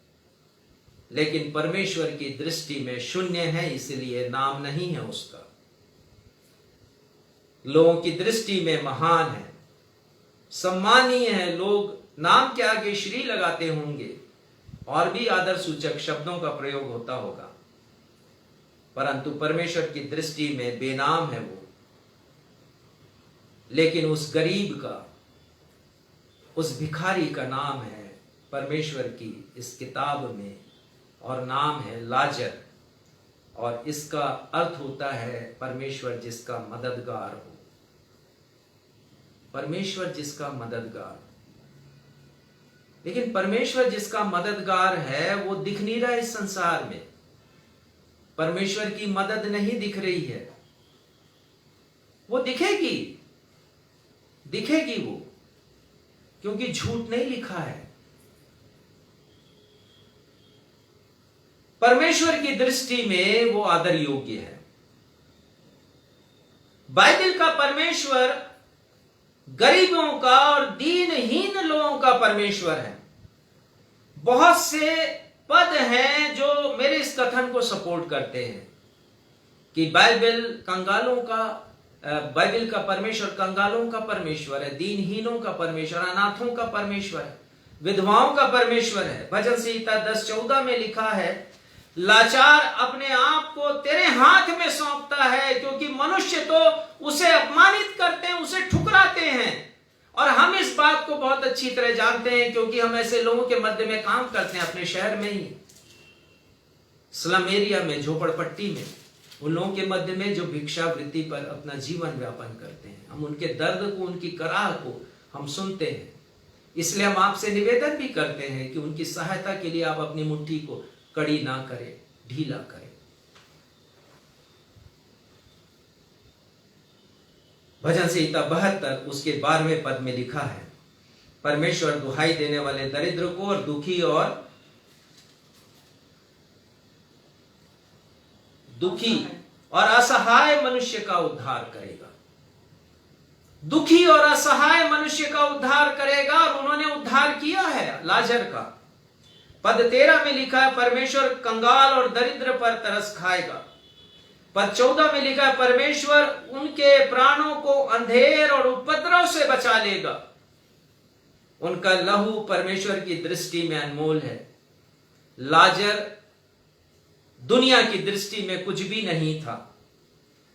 लेकिन परमेश्वर की दृष्टि में शून्य है, इसलिए नाम नहीं है उसका। लोगों की दृष्टि में महान है, सम्मानीय है। लोग नाम के आगे श्री लगाते होंगे और भी आदर सूचक शब्दों का प्रयोग होता होगा, परंतु परमेश्वर की दृष्टि में बेनाम है वो। लेकिन उस गरीब का, उस भिखारी का नाम है परमेश्वर की इस किताब में, और नाम है लाजर, और इसका अर्थ होता है परमेश्वर जिसका मददगार हो। परमेश्वर जिसका मददगार। लेकिन परमेश्वर जिसका मददगार है वो दिख नहीं रहा इस संसार में। परमेश्वर की मदद नहीं दिख रही है। वो दिखेगी, दिखेगी वो, क्योंकि झूठ नहीं लिखा है। परमेश्वर की दृष्टि में वो आदर योग्य है। बाइबल का परमेश्वर गरीबों का और दीनहीन लोगों का परमेश्वर है। बहुत से पद हैं जो मेरे इस कथन को सपोर्ट करते हैं कि बाइबल कंगालों का, बाइबल का परमेश्वर कंगालों का परमेश्वर है, दीनहीनों का परमेश्वर, अनाथों का परमेश्वर है, विधवाओं का परमेश्वर है। भजन संहिता 10:14 में लिखा है, लाचार अपने आप को तेरे हाथ में सौंपता है, क्योंकि मनुष्य तो उसे अपमानित करते हैं, उसे ठुकराते हैं। और हम इस बात को बहुत अच्छी तरह जानते हैं, क्योंकि हम ऐसे लोगों के मध्य में काम करते हैं, अपने शहर में ही, स्लम एरिया में, झोपड़पट्टी में, उन लोगों के मध्य में जो भिक्षावृत्ति पर अपना जीवन व्यापन करते हैं। हम उनके दर्द को, उनकी कराह को हम सुनते हैं। इसलिए हम आपसे निवेदन भी करते हैं कि उनकी सहायता के लिए आप अपनी मुट्ठी को कड़ी ना करें, ढीला करें। भजन संहिता 72 उसके 12वें पद में लिखा है, परमेश्वर दुहाई देने वाले दरिद्र को और दुखी और असहाय मनुष्य का उद्धार करेगा। दुखी और असहाय मनुष्य का उद्धार करेगा, और उन्होंने उद्धार किया है लाजर का। पद 13 में लिखा है, परमेश्वर कंगाल और दरिद्र पर तरस खाएगा। पद 14 में लिखा है, परमेश्वर उनके प्राणों को अंधेर और उपद्रव से बचा लेगा। उनका लहू परमेश्वर की दृष्टि में अनमोल है। लाजर दुनिया की दृष्टि में कुछ भी नहीं था।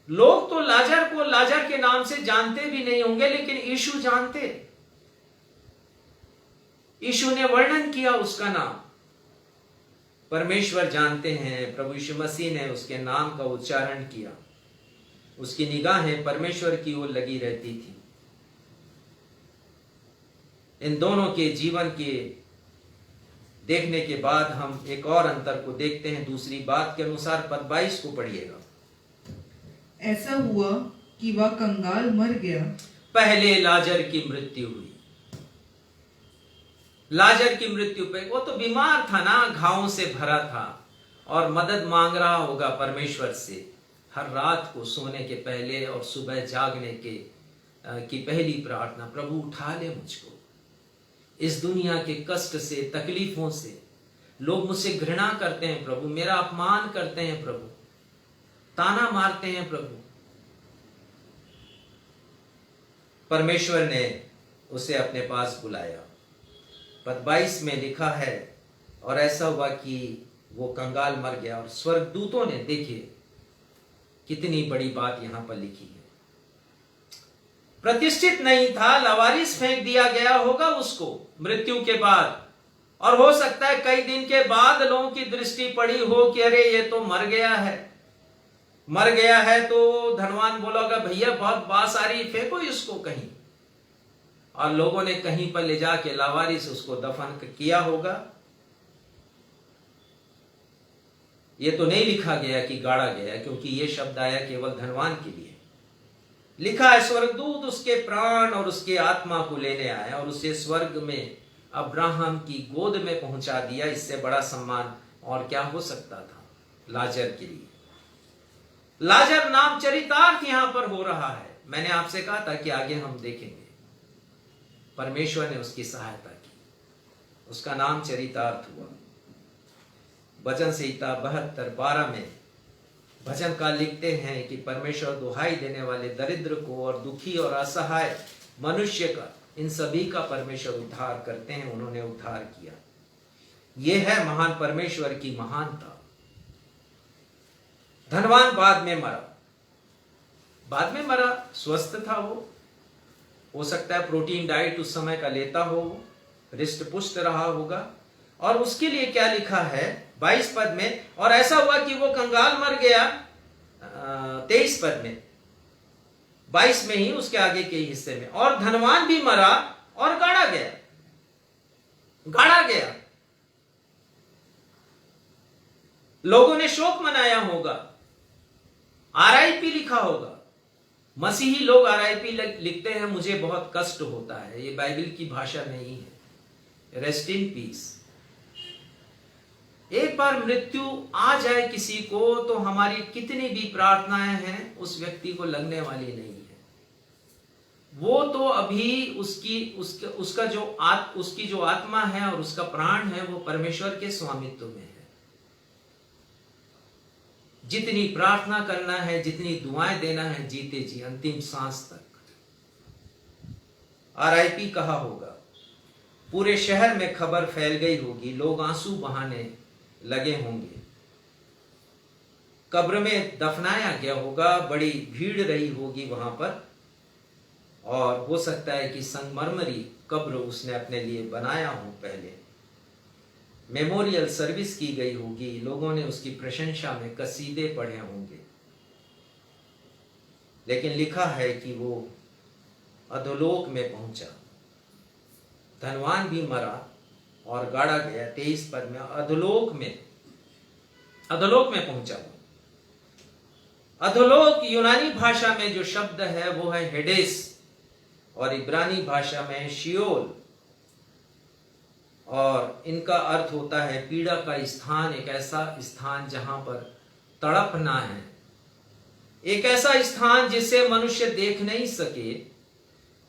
लोग तो लाजर को लाजर के नाम से जानते भी नहीं होंगे, लेकिन यीशु जानते। यीशु ने वर्णन किया उसका नाम। परमेश्वर जानते हैं, प्रभु यीशु मसीह ने उसके नाम का उच्चारण किया। उसकी निगाहें परमेश्वर की ओर लगी रहती थी। इन दोनों के जीवन के देखने के बाद हम एक और अंतर को देखते हैं। दूसरी बात के अनुसार पद 22 को पढ़िएगा। ऐसा हुआ कि वह कंगाल मर गया। पहले लाजर की मृत्यु हुई। लाजर की मृत्यु पे, वो तो बीमार था ना, घावों से भरा था और मदद मांग रहा होगा परमेश्वर से हर रात को सोने के पहले और सुबह जागने की पहली प्रार्थना, प्रभु उठा ले मुझको इस दुनिया के कष्ट से, तकलीफों से। लोग मुझसे घृणा करते हैं प्रभु, मेरा अपमान करते हैं प्रभु, ताना मारते हैं प्रभु। परमेश्वर ने उसे अपने पास बुलाया। पद 22 में लिखा है, और ऐसा हुआ कि वो कंगाल मर गया। और स्वर्गदूतों ने, देखिए, कितनी बड़ी बात यहां पर लिखी है। प्रतिष्ठित नहीं था, लावारिस फेंक दिया गया होगा उसको मृत्यु के बाद, और हो सकता है कई दिन के बाद लोगों की दृष्टि पड़ी हो कि अरे ये तो मर गया है। मर गया है तो धनवान बोलोगा भैया बहुत बास आ रही, फेंको इसको कहीं, और लोगों ने कहीं पर ले जाके लावारिस उसको दफन किया होगा। ये तो नहीं लिखा गया कि गाड़ा गया, क्योंकि ये शब्द आया केवल धनवान के लिए। लिखा है स्वर्गदूत उसके प्राण और उसके आत्मा को लेने आया और उसे स्वर्ग में अब्राहम की गोद में पहुंचा दिया। इससे बड़ा सम्मान और क्या हो सकता था लाजर के लिए। लाजर नाम चरितार्थ यहां पर हो रहा है। मैंने आपसे कहा था कि आगे हम देखेंगे, परमेश्वर ने उसकी सहायता की, उसका नाम चरितार्थ हुआ। भजन संहिता 72:12 में भजनकार लिखते हैं कि परमेश्वर दुहाई देने वाले दरिद्र को और दुखी और असहाय मनुष्य का, इन सभी का परमेश्वर उद्धार करते हैं। उन्होंने उद्धार किया। यह है महान परमेश्वर की महानता। धनवान बाद में मरा, बाद में मरा, स्वस्थ था वो, हो सकता है प्रोटीन डाइट उस समय का लेता हो, हृष्ट पुष्ट रहा होगा। और उसके लिए क्या लिखा है 22 पद में, और ऐसा हुआ कि वो कंगाल मर गया 23 पद में, 22 में ही उसके आगे के हिस्से में, और धनवान भी मरा और गाड़ा गया, गाड़ा गया। लोगों ने शोक मनाया होगा, आरआईपी लिखा होगा। मसीही लोग आरआईपी लिखते हैं, मुझे बहुत कष्ट होता है, ये बाइबल की भाषा नहीं है। Rest in peace. एक बार मृत्यु आ जाए किसी को तो हमारी कितनी भी प्रार्थनाएं हैं उस व्यक्ति को लगने वाली नहीं है। वो तो अभी उसकी जो आत्मा है और उसका प्राण है वो परमेश्वर के स्वामित्व में है। जितनी प्रार्थना करना है, जितनी दुआएं देना है, जीते जी अंतिम सांस तक। आरआईपी कहा होगा, पूरे शहर में खबर फैल गई होगी, लोग आंसू बहाने लगे होंगे, कब्र में दफनाया गया होगा, बड़ी भीड़ रही होगी वहां पर, और हो सकता है कि संगमरमरी कब्र उसने अपने लिए बनाया हो। पहले मेमोरियल सर्विस की गई होगी, लोगों ने उसकी प्रशंसा में कसीदे पढ़े होंगे। लेकिन लिखा है कि वो अधोलोक में पहुंचा। धनवान भी मरा और गाड़ा गया। 23 पद में अधोलोक में पहुंचा। अधोलोक यूनानी भाषा में जो शब्द है वो है हेडेस, और इब्रानी भाषा में शियोल, और इनका अर्थ होता है पीड़ा का स्थान, एक ऐसा स्थान जहां पर तड़पना है, एक ऐसा स्थान जिसे मनुष्य देख नहीं सके,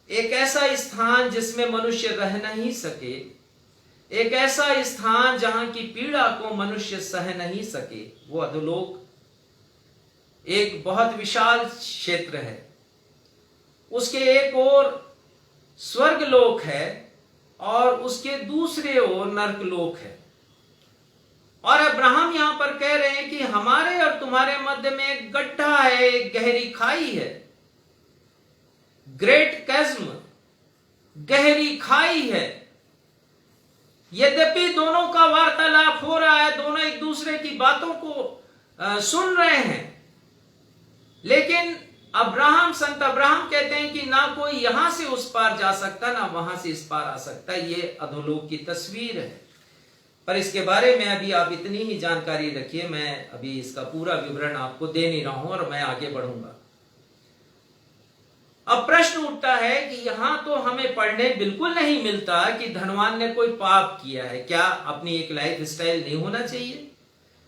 एक ऐसा स्थान जिसमें मनुष्य रह नहीं सके, एक ऐसा स्थान जहां की पीड़ा को मनुष्य सह नहीं सके। वो अधोलोक एक बहुत विशाल क्षेत्र है। उसके एक ओर स्वर्गलोक है और उसके दूसरे ओर नरकलोक है। और अब्राहम यहां पर कह रहे हैं कि हमारे और तुम्हारे मध्य में एक गड्ढा है, एक गहरी खाई है, ग्रेट कैज्म, गहरी खाई है। यद्यपि दोनों का वार्तालाप हो रहा है, दोनों एक दूसरे की बातों को सुन रहे हैं, लेकिन संत अब्राहम कहते हैं कि ना कोई यहां से उस पार जा सकता, ना वहां से इस पार आ सकता। ये अधोलोक की तस्वीर है। पर इसके बारे में अभी आप इतनी ही जानकारी रखिए, मैं अभी इसका पूरा विवरण आपको दे नहीं रहा हूं और मैं आगे बढ़ूंगा। अब प्रश्न उठता है कि यहां तो हमें पढ़ने बिल्कुल नहीं मिलता कि धनवान ने कोई पाप किया है। क्या अपनी एक लाइफ स्टाइल नहीं होना चाहिए?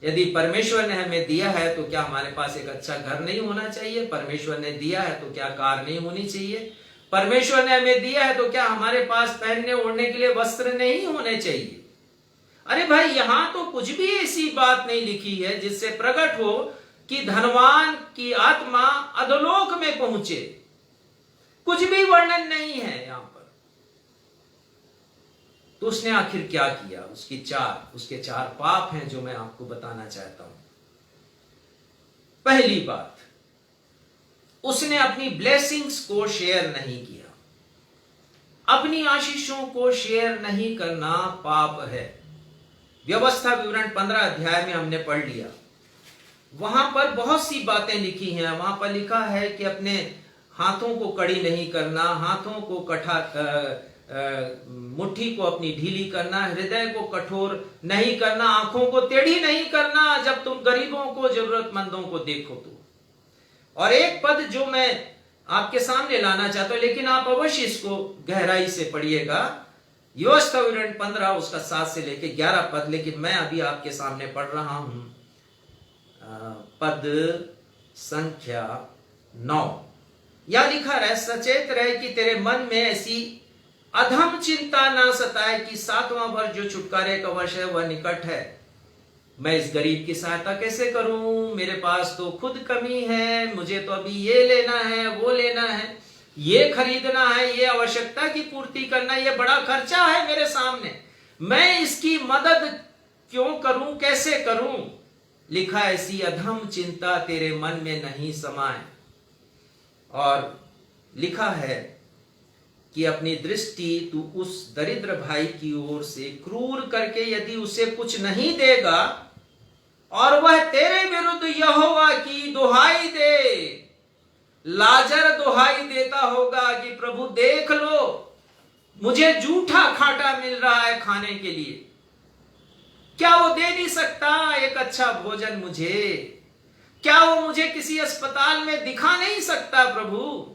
यदि परमेश्वर ने हमें दिया है तो क्या हमारे पास एक अच्छा घर नहीं होना चाहिए? परमेश्वर ने दिया है तो क्या कार नहीं होनी चाहिए? परमेश्वर ने हमें दिया है तो क्या हमारे पास पहनने ओढ़ने के लिए वस्त्र नहीं होने चाहिए? अरे भाई, यहां तो कुछ भी ऐसी बात नहीं लिखी है जिससे प्रकट हो कि धनवान की आत्मा अधोलोक में पहुंचे। कुछ भी वर्णन नहीं है यहां पर। तो उसने आखिर क्या किया? उसके चार पाप हैं जो मैं आपको बताना चाहता हूं। पहली बात, उसने अपनी ब्लेसिंग्स को शेयर नहीं किया। अपनी आशीषों को शेयर नहीं करना पाप है। व्यवस्था विवरण 15 अध्याय में हमने पढ़ लिया। वहां पर बहुत सी बातें लिखी हैं। वहां पर लिखा है कि अपने हाथों को कड़ी नहीं करना, हाथों को मुट्ठी को अपनी ढीली करना, हृदय को कठोर नहीं करना, आंखों को टेढ़ी नहीं करना जब तुम गरीबों को, जरूरतमंदों को देखो तो। और एक पद जो मैं आपके सामने लाना चाहता हूं, लेकिन आप अवश्य इसको गहराई से पढ़िएगा। व्यवस्था विवरण 15 उसका 7 से लेके 11 पद, लेकिन मैं अभी आपके सामने पढ़ रहा हूं पद संख्या 9। या लिखा रहे, सचेत रहे कि तेरे मन में ऐसी अधम चिंता ना सताए कि 7वां वर्ष जो छुटकारे का वर्ष है वह निकट है। मैं इस गरीब की सहायता कैसे करूं? मेरे पास तो खुद कमी है, मुझे तो अभी ये लेना है, वो लेना है, ये खरीदना है, ये आवश्यकता की पूर्ति करना, ये बड़ा खर्चा है मेरे सामने, मैं इसकी मदद क्यों करूं, कैसे करूं? लिखा, ऐसी अधम चिंता तेरे मन में नहीं समाए। और लिखा है कि अपनी दृष्टि तू उस दरिद्र भाई की ओर से क्रूर करके यदि उसे कुछ नहीं देगा और वह तेरे विरुद्ध यहोवा की दुहाई दे, लाजर दुहाई देता होगा कि प्रभु देख लो, मुझे जूठा खाटा मिल रहा है खाने के लिए, क्या वो दे नहीं सकता एक अच्छा भोजन मुझे? क्या वो मुझे किसी अस्पताल में दिखा नहीं सकता? प्रभु,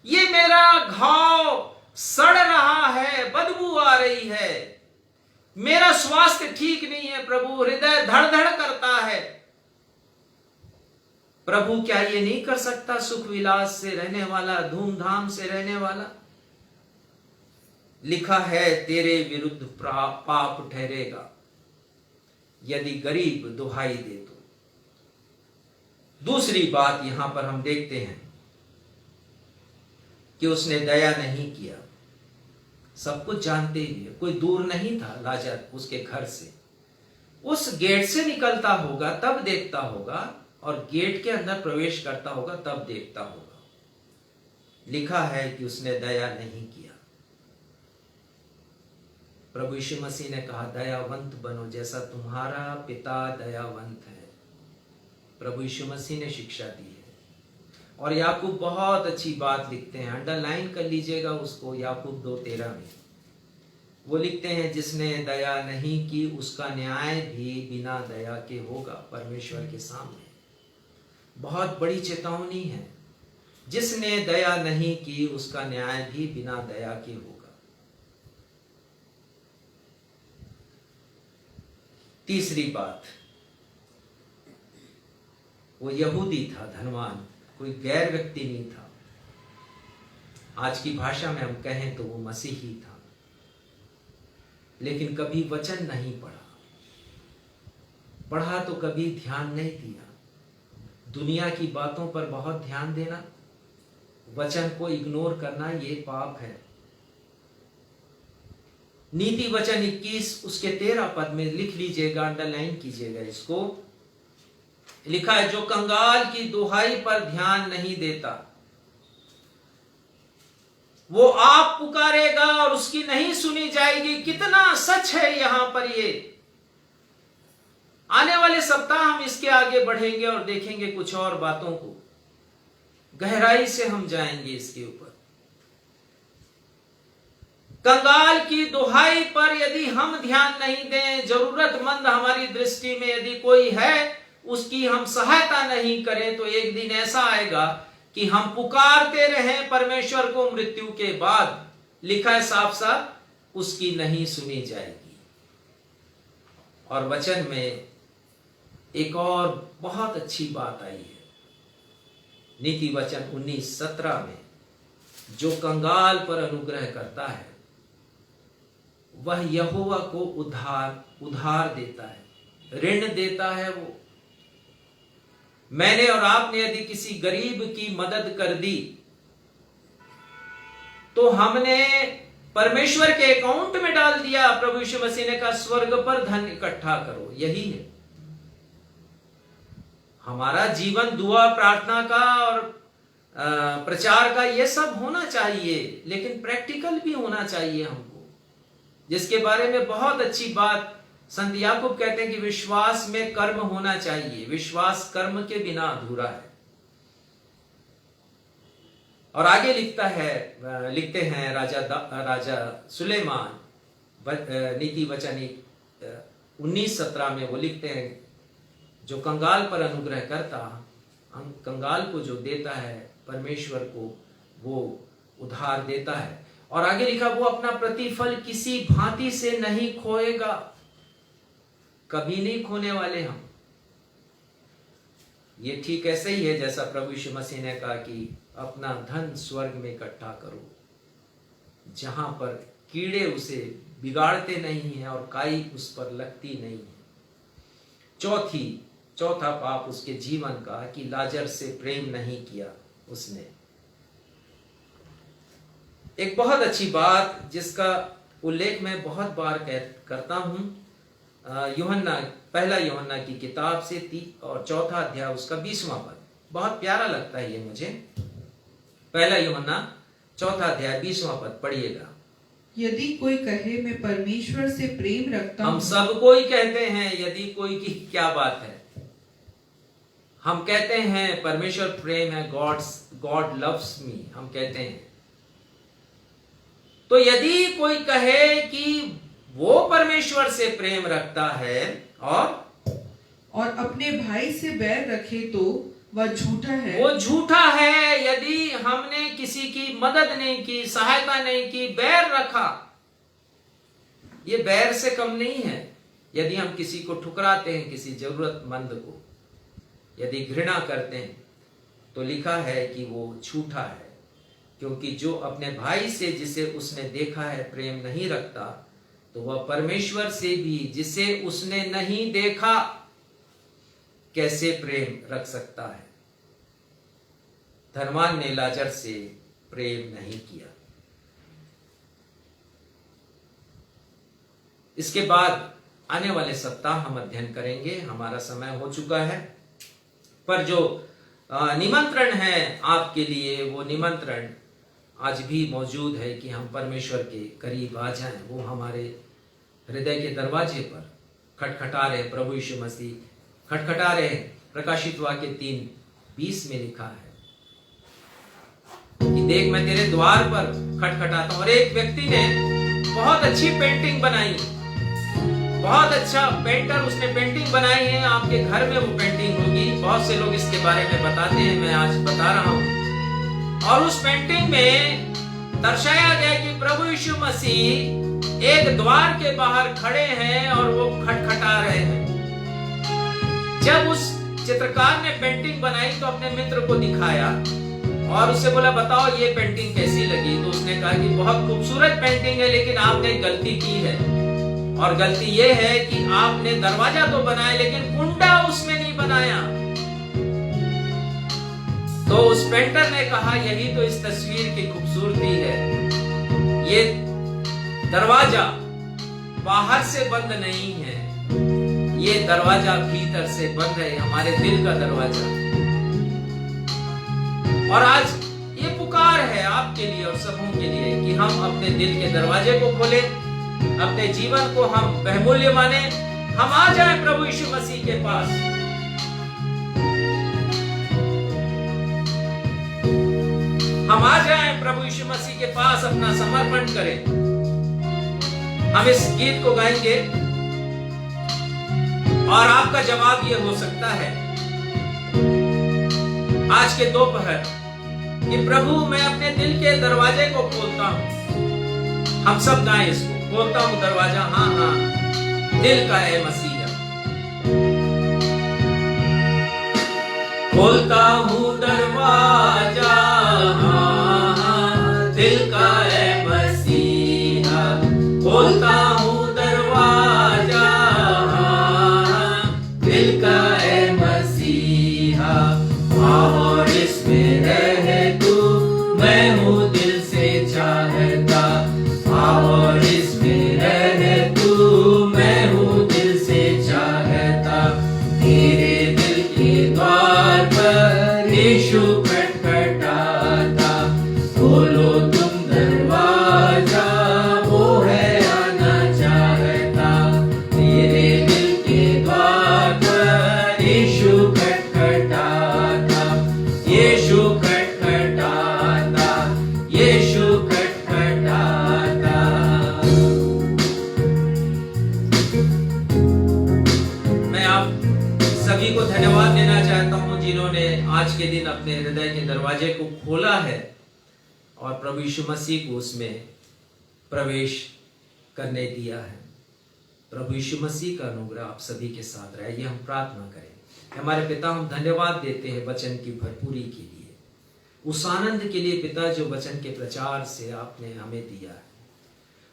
ये मेरा घाव सड़ रहा है, बदबू आ रही है, मेरा स्वास्थ्य ठीक नहीं है प्रभु, हृदय धड़ धड़ करता है। प्रभु क्या ये नहीं कर सकता सुख विलास से रहने वाला, धूमधाम से रहने वाला? लिखा है, तेरे विरुद्ध पाप ठहरेगा यदि गरीब दुहाई दे तो। दूसरी बात यहां पर हम देखते हैं कि उसने दया नहीं किया। सब कुछ जानते ही है, कोई दूर नहीं था लाजर उसके घर से, उस गेट से निकलता होगा तब देखता होगा, और गेट के अंदर प्रवेश करता होगा तब देखता होगा। लिखा है कि उसने दया नहीं किया। प्रभु यीशु मसीह ने कहा, दयावंत बनो जैसा तुम्हारा पिता दयावंत है। प्रभु यीशु मसीह ने शिक्षा दी है। और याकूब बहुत अच्छी बात लिखते हैं, अंडरलाइन कर लीजिएगा उसको, याकूब 2:13 में वो लिखते हैं, जिसने दया नहीं की उसका न्याय भी बिना दया के होगा परमेश्वर के सामने। बहुत बड़ी चेतावनी है, जिसने दया नहीं की उसका न्याय भी बिना दया के होगा। तीसरी बात, वो यहूदी था, धनवान, कोई गैर व्यक्ति नहीं था। आज की भाषा में हम कहें तो वो मसीही था, लेकिन कभी वचन नहीं पढ़ा तो कभी ध्यान नहीं दिया। दुनिया की बातों पर बहुत ध्यान देना, वचन को इग्नोर करना, ये पाप है। नीति वचन 21 उसके 13 पद में लिख लीजिएगा, अंडरलाइन कीजिएगा इसको। लिखा है, जो कंगाल की दुहाई पर ध्यान नहीं देता वो आप पुकारेगा और उसकी नहीं सुनी जाएगी। कितना सच है यहां पर ये। आने वाले सप्ताह हम इसके आगे बढ़ेंगे और देखेंगे कुछ और बातों को, गहराई से हम जाएंगे इसके ऊपर। कंगाल की दुहाई पर यदि हम ध्यान नहीं दें, जरूरतमंद हमारी दृष्टि में यदि कोई है, उसकी हम सहायता नहीं करें, तो एक दिन ऐसा आएगा कि हम पुकारते रहें परमेश्वर को मृत्यु के बाद, लिखा है साफ साफ, उसकी नहीं सुनी जाएगी। और वचन में एक और बहुत अच्छी बात आई है, नीति वचन 19:17 में, जो कंगाल पर अनुग्रह करता है वह यहोवा को उधार देता है, ऋण देता है। वो मैंने और आपने यदि किसी गरीब की मदद कर दी तो हमने परमेश्वर के अकाउंट में डाल दिया। प्रभु यीशु मसीह ने कहा, स्वर्ग पर धन इकट्ठा करो। यही है हमारा जीवन, दुआ प्रार्थना का और प्रचार का ये सब होना चाहिए, लेकिन प्रैक्टिकल भी होना चाहिए हमको, जिसके बारे में बहुत अच्छी बात संत याकूब कहते हैं कि विश्वास में कर्म होना चाहिए, विश्वास कर्म के बिना अधूरा है। और आगे लिखते हैं राजा सुलेमान नीति वचन 19:17 में वो लिखते हैं, जो कंगाल पर अनुग्रह करता, कंगाल को जो देता है परमेश्वर को वो उधार देता है। और आगे लिखा, वो अपना प्रतिफल किसी भांति से नहीं खोएगा, कभी नहीं खोने वाले हम। ये ठीक ऐसे ही है जैसा प्रभु यीशु मसीह ने कहा कि अपना धन स्वर्ग में इकट्ठा करो, जहां पर कीड़े उसे बिगाड़ते नहीं है और काई उस पर लगती नहीं है। चौथा पाप उसके जीवन का कि लाजर से प्रेम नहीं किया उसने। एक बहुत अच्छी बात जिसका उल्लेख मैं बहुत बार करता हूं, पहला यूहन्ना की किताब से 4 अध्याय उसका 20वां पद, बहुत प्यारा लगता है ये मुझे। पहला यूहन्ना 4 अध्याय 20वां पद पढ़िएगा। यदि कोई कहे मैं परमेश्वर से प्रेम रखता हूं, हम सब कोई कहते हैं यदि कोई की क्या बात है, हम कहते हैं परमेश्वर प्रेम है, गॉड लव्स मी, हम कहते हैं। तो यदि कोई कहे कि वो परमेश्वर से प्रेम रखता है और अपने भाई से बैर रखे तो वह झूठा है, वो झूठा है। यदि हमने किसी की मदद नहीं की, सहायता नहीं की, बैर रखा, ये बैर से कम नहीं है। यदि हम किसी को ठुकराते हैं, किसी जरूरतमंद को यदि घृणा करते हैं, तो लिखा है कि वो झूठा है, क्योंकि जो अपने भाई से जिसे उसने देखा है प्रेम नहीं रखता, तो वह परमेश्वर से भी जिसे उसने नहीं देखा कैसे प्रेम रख सकता है। धनवान ने लाजर से प्रेम नहीं किया। इसके बाद आने वाले सप्ताह हम अध्ययन करेंगे, हमारा समय हो चुका है। पर जो निमंत्रण है आपके लिए, वो निमंत्रण आज भी मौजूद है कि हम परमेश्वर के करीब आ जाएं। वो हमारे हृदय के दरवाजे पर खटखटा रहे। प्रभु यीशु मसीह खटखटा रहे। प्रकाशित वाक्य 3:20 में लिखा है कि देख मैं तेरे द्वार पर खटखटाता हूं। और एक व्यक्ति ने बहुत अच्छी पेंटिंग बनाई, बहुत अच्छा पेंटर, उसने पेंटिंग बनाई है। आपके घर में वो पेंटिंग होगी, बहुत से लोग इसके बारे में बताते हैं, मैं आज बता रहा हूं। और उस पेंटिंग में दर्शाया गया कि प्रभु यीशु मसीह एक द्वार के बाहर खड़े हैं और वो खटखटा रहे हैं। जब उस चित्रकार ने पेंटिंग बनाई तो अपने मित्र को दिखाया और उससे बोला बताओ ये पेंटिंग कैसी लगी। तो उसने कहा कि बहुत खूबसूरत पेंटिंग है, लेकिन आपने गलती की है। और गलती ये है कि आपने दरवाजा तो बनाया लेकिन कुंडा उसमें नहीं बनाया। तो उस पेंटर ने कहा यही तो इस तस्वीर की खूबसूरती है। ये दरवाजा बाहर से बंद नहीं है, ये दरवाजा भीतर से बंद है, हमारे दिल का दरवाजा। और आज ये पुकार है आपके लिए और सबों के लिए कि हम अपने दिल के दरवाजे को खोलें, अपने जीवन को हम बहुमूल्य माने, हम आ जाएं प्रभु यीशु मसीह के पास। हम आ जाएं प्रभु यीशु मसीह के पास, अपना समर्पण करें। हम इस गीत को गाएंगे और आपका जवाब ये हो सकता है आज के दोपहर कि प्रभु मैं अपने दिल के दरवाजे को खोलता हूं। हम सब गाएं इसको, खोलता हूं दरवाजा, हाँ हाँ दिल का है मसीहा। खोलता हूं दरवाजा, हाँ हाँ दिल का है मसीहा। खोलता हूं दरवाजा, हाँ हाँ दिल का है मसीहा। और इसमें रहे तू, मैं हूँ दिल से चाहता। और इसमें रहे तू, मैं हूँ दिल से चाहता। तेरे दिल के द्वार पर यीशु खटखटा खोला है और प्रभु यीशु मसीह को उसमें प्रवेश करने दिया है। प्रभु यीशु मसीह का अनुग्रह आप सभी के साथ रहे, ये हम प्रार्थना करें। हमारे पिता, हम धन्यवाद देते हैं वचन की भरपूरी के लिए, उस आनंद के लिए पिता जो वचन के प्रचार से आपने हमें दिया है।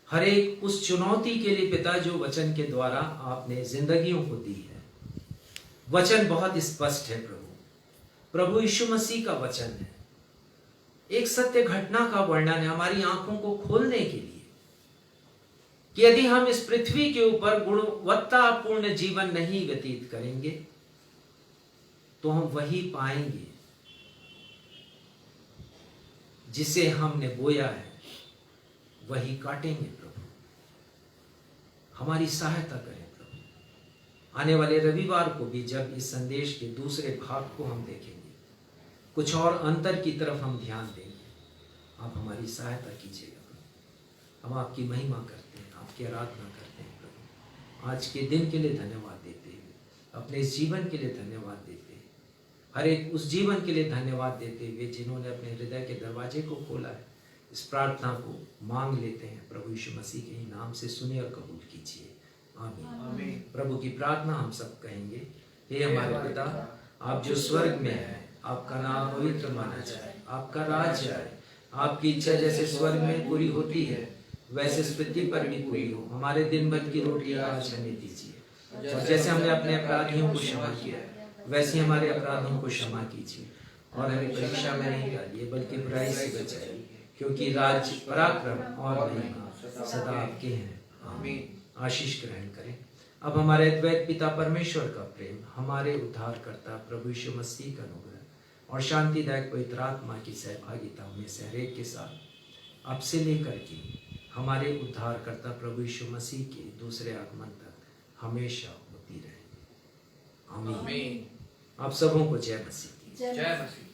हर एक उस चुनौती के लिए पिता जो वचन के द्वारा आपने जिंदगियों को दी है। वचन बहुत स्पष्ट है प्रभु यीशु मसीह का वचन है, एक सत्य घटना का वर्णन है हमारी आंखों को खोलने के लिए कि यदि हम इस पृथ्वी के ऊपर गुणवत्तापूर्ण जीवन नहीं व्यतीत करेंगे तो हम वही पाएंगे जिसे हमने बोया है, वही काटेंगे। प्रभु हमारी सहायता करें प्रभु। आने वाले रविवार को भी जब इस संदेश के दूसरे भाग को हम देखेंगे, कुछ और अंतर की तरफ हम ध्यान देंगे। आप हमारी सहायता कीजिएगा प्रभु। हम आपकी महिमा करते हैं, आपकी आराधना करते हैं प्रभु। आज के दिन के लिए धन्यवाद देते हुए, अपने इस जीवन के लिए धन्यवाद देते हुए, हर एक उस जीवन के लिए धन्यवाद देते हुए जिन्होंने अपने हृदय के दरवाजे को खोला है, इस प्रार्थना को मांग लेते हैं प्रभु यीशु मसीह के ही नाम से। सुनिए और कबूल कीजिए, आमीन। प्रभु की प्रार्थना हम सब कहेंगे। हे हमारे पिता, आप जो स्वर्ग में हैं, आपका नाम पवित्र माना जाए, आपका राज्य आए, आपकी इच्छा जैसे स्वर्ग में पूरी होती है वैसे इस पृथ्वी पर भी पूरी हो। हमारे दिन भर की रोटी आज हमें दीजिए, और जैसे हमने अपने अपराधियों को क्षमा किया वैसे हमारे अपराधों को क्षमा कीजिए, और हमें परीक्षा में नहीं डालिए बल्कि बुराई से बचाइए, क्योंकि राज्य, पराक्रम और महिमा सदा आपके हैं, आमीन। आशीष ग्रहण करें। अब हमारे अद्वैत पिता परमेश्वर का प्रेम, हमारे उद्धारकर्ता प्रभु यीशु मसीह का अनुग्रह और शांतिदायक पवित्र आत्मा की सहभागिता में से हरेक के साथ अब से लेकर के हमारे उद्धारकर्ता प्रभु यीशु मसीह के दूसरे आगमन तक हमेशा होती रहे, आमीन। आप सबों को जय मसीह की। जय मसीह।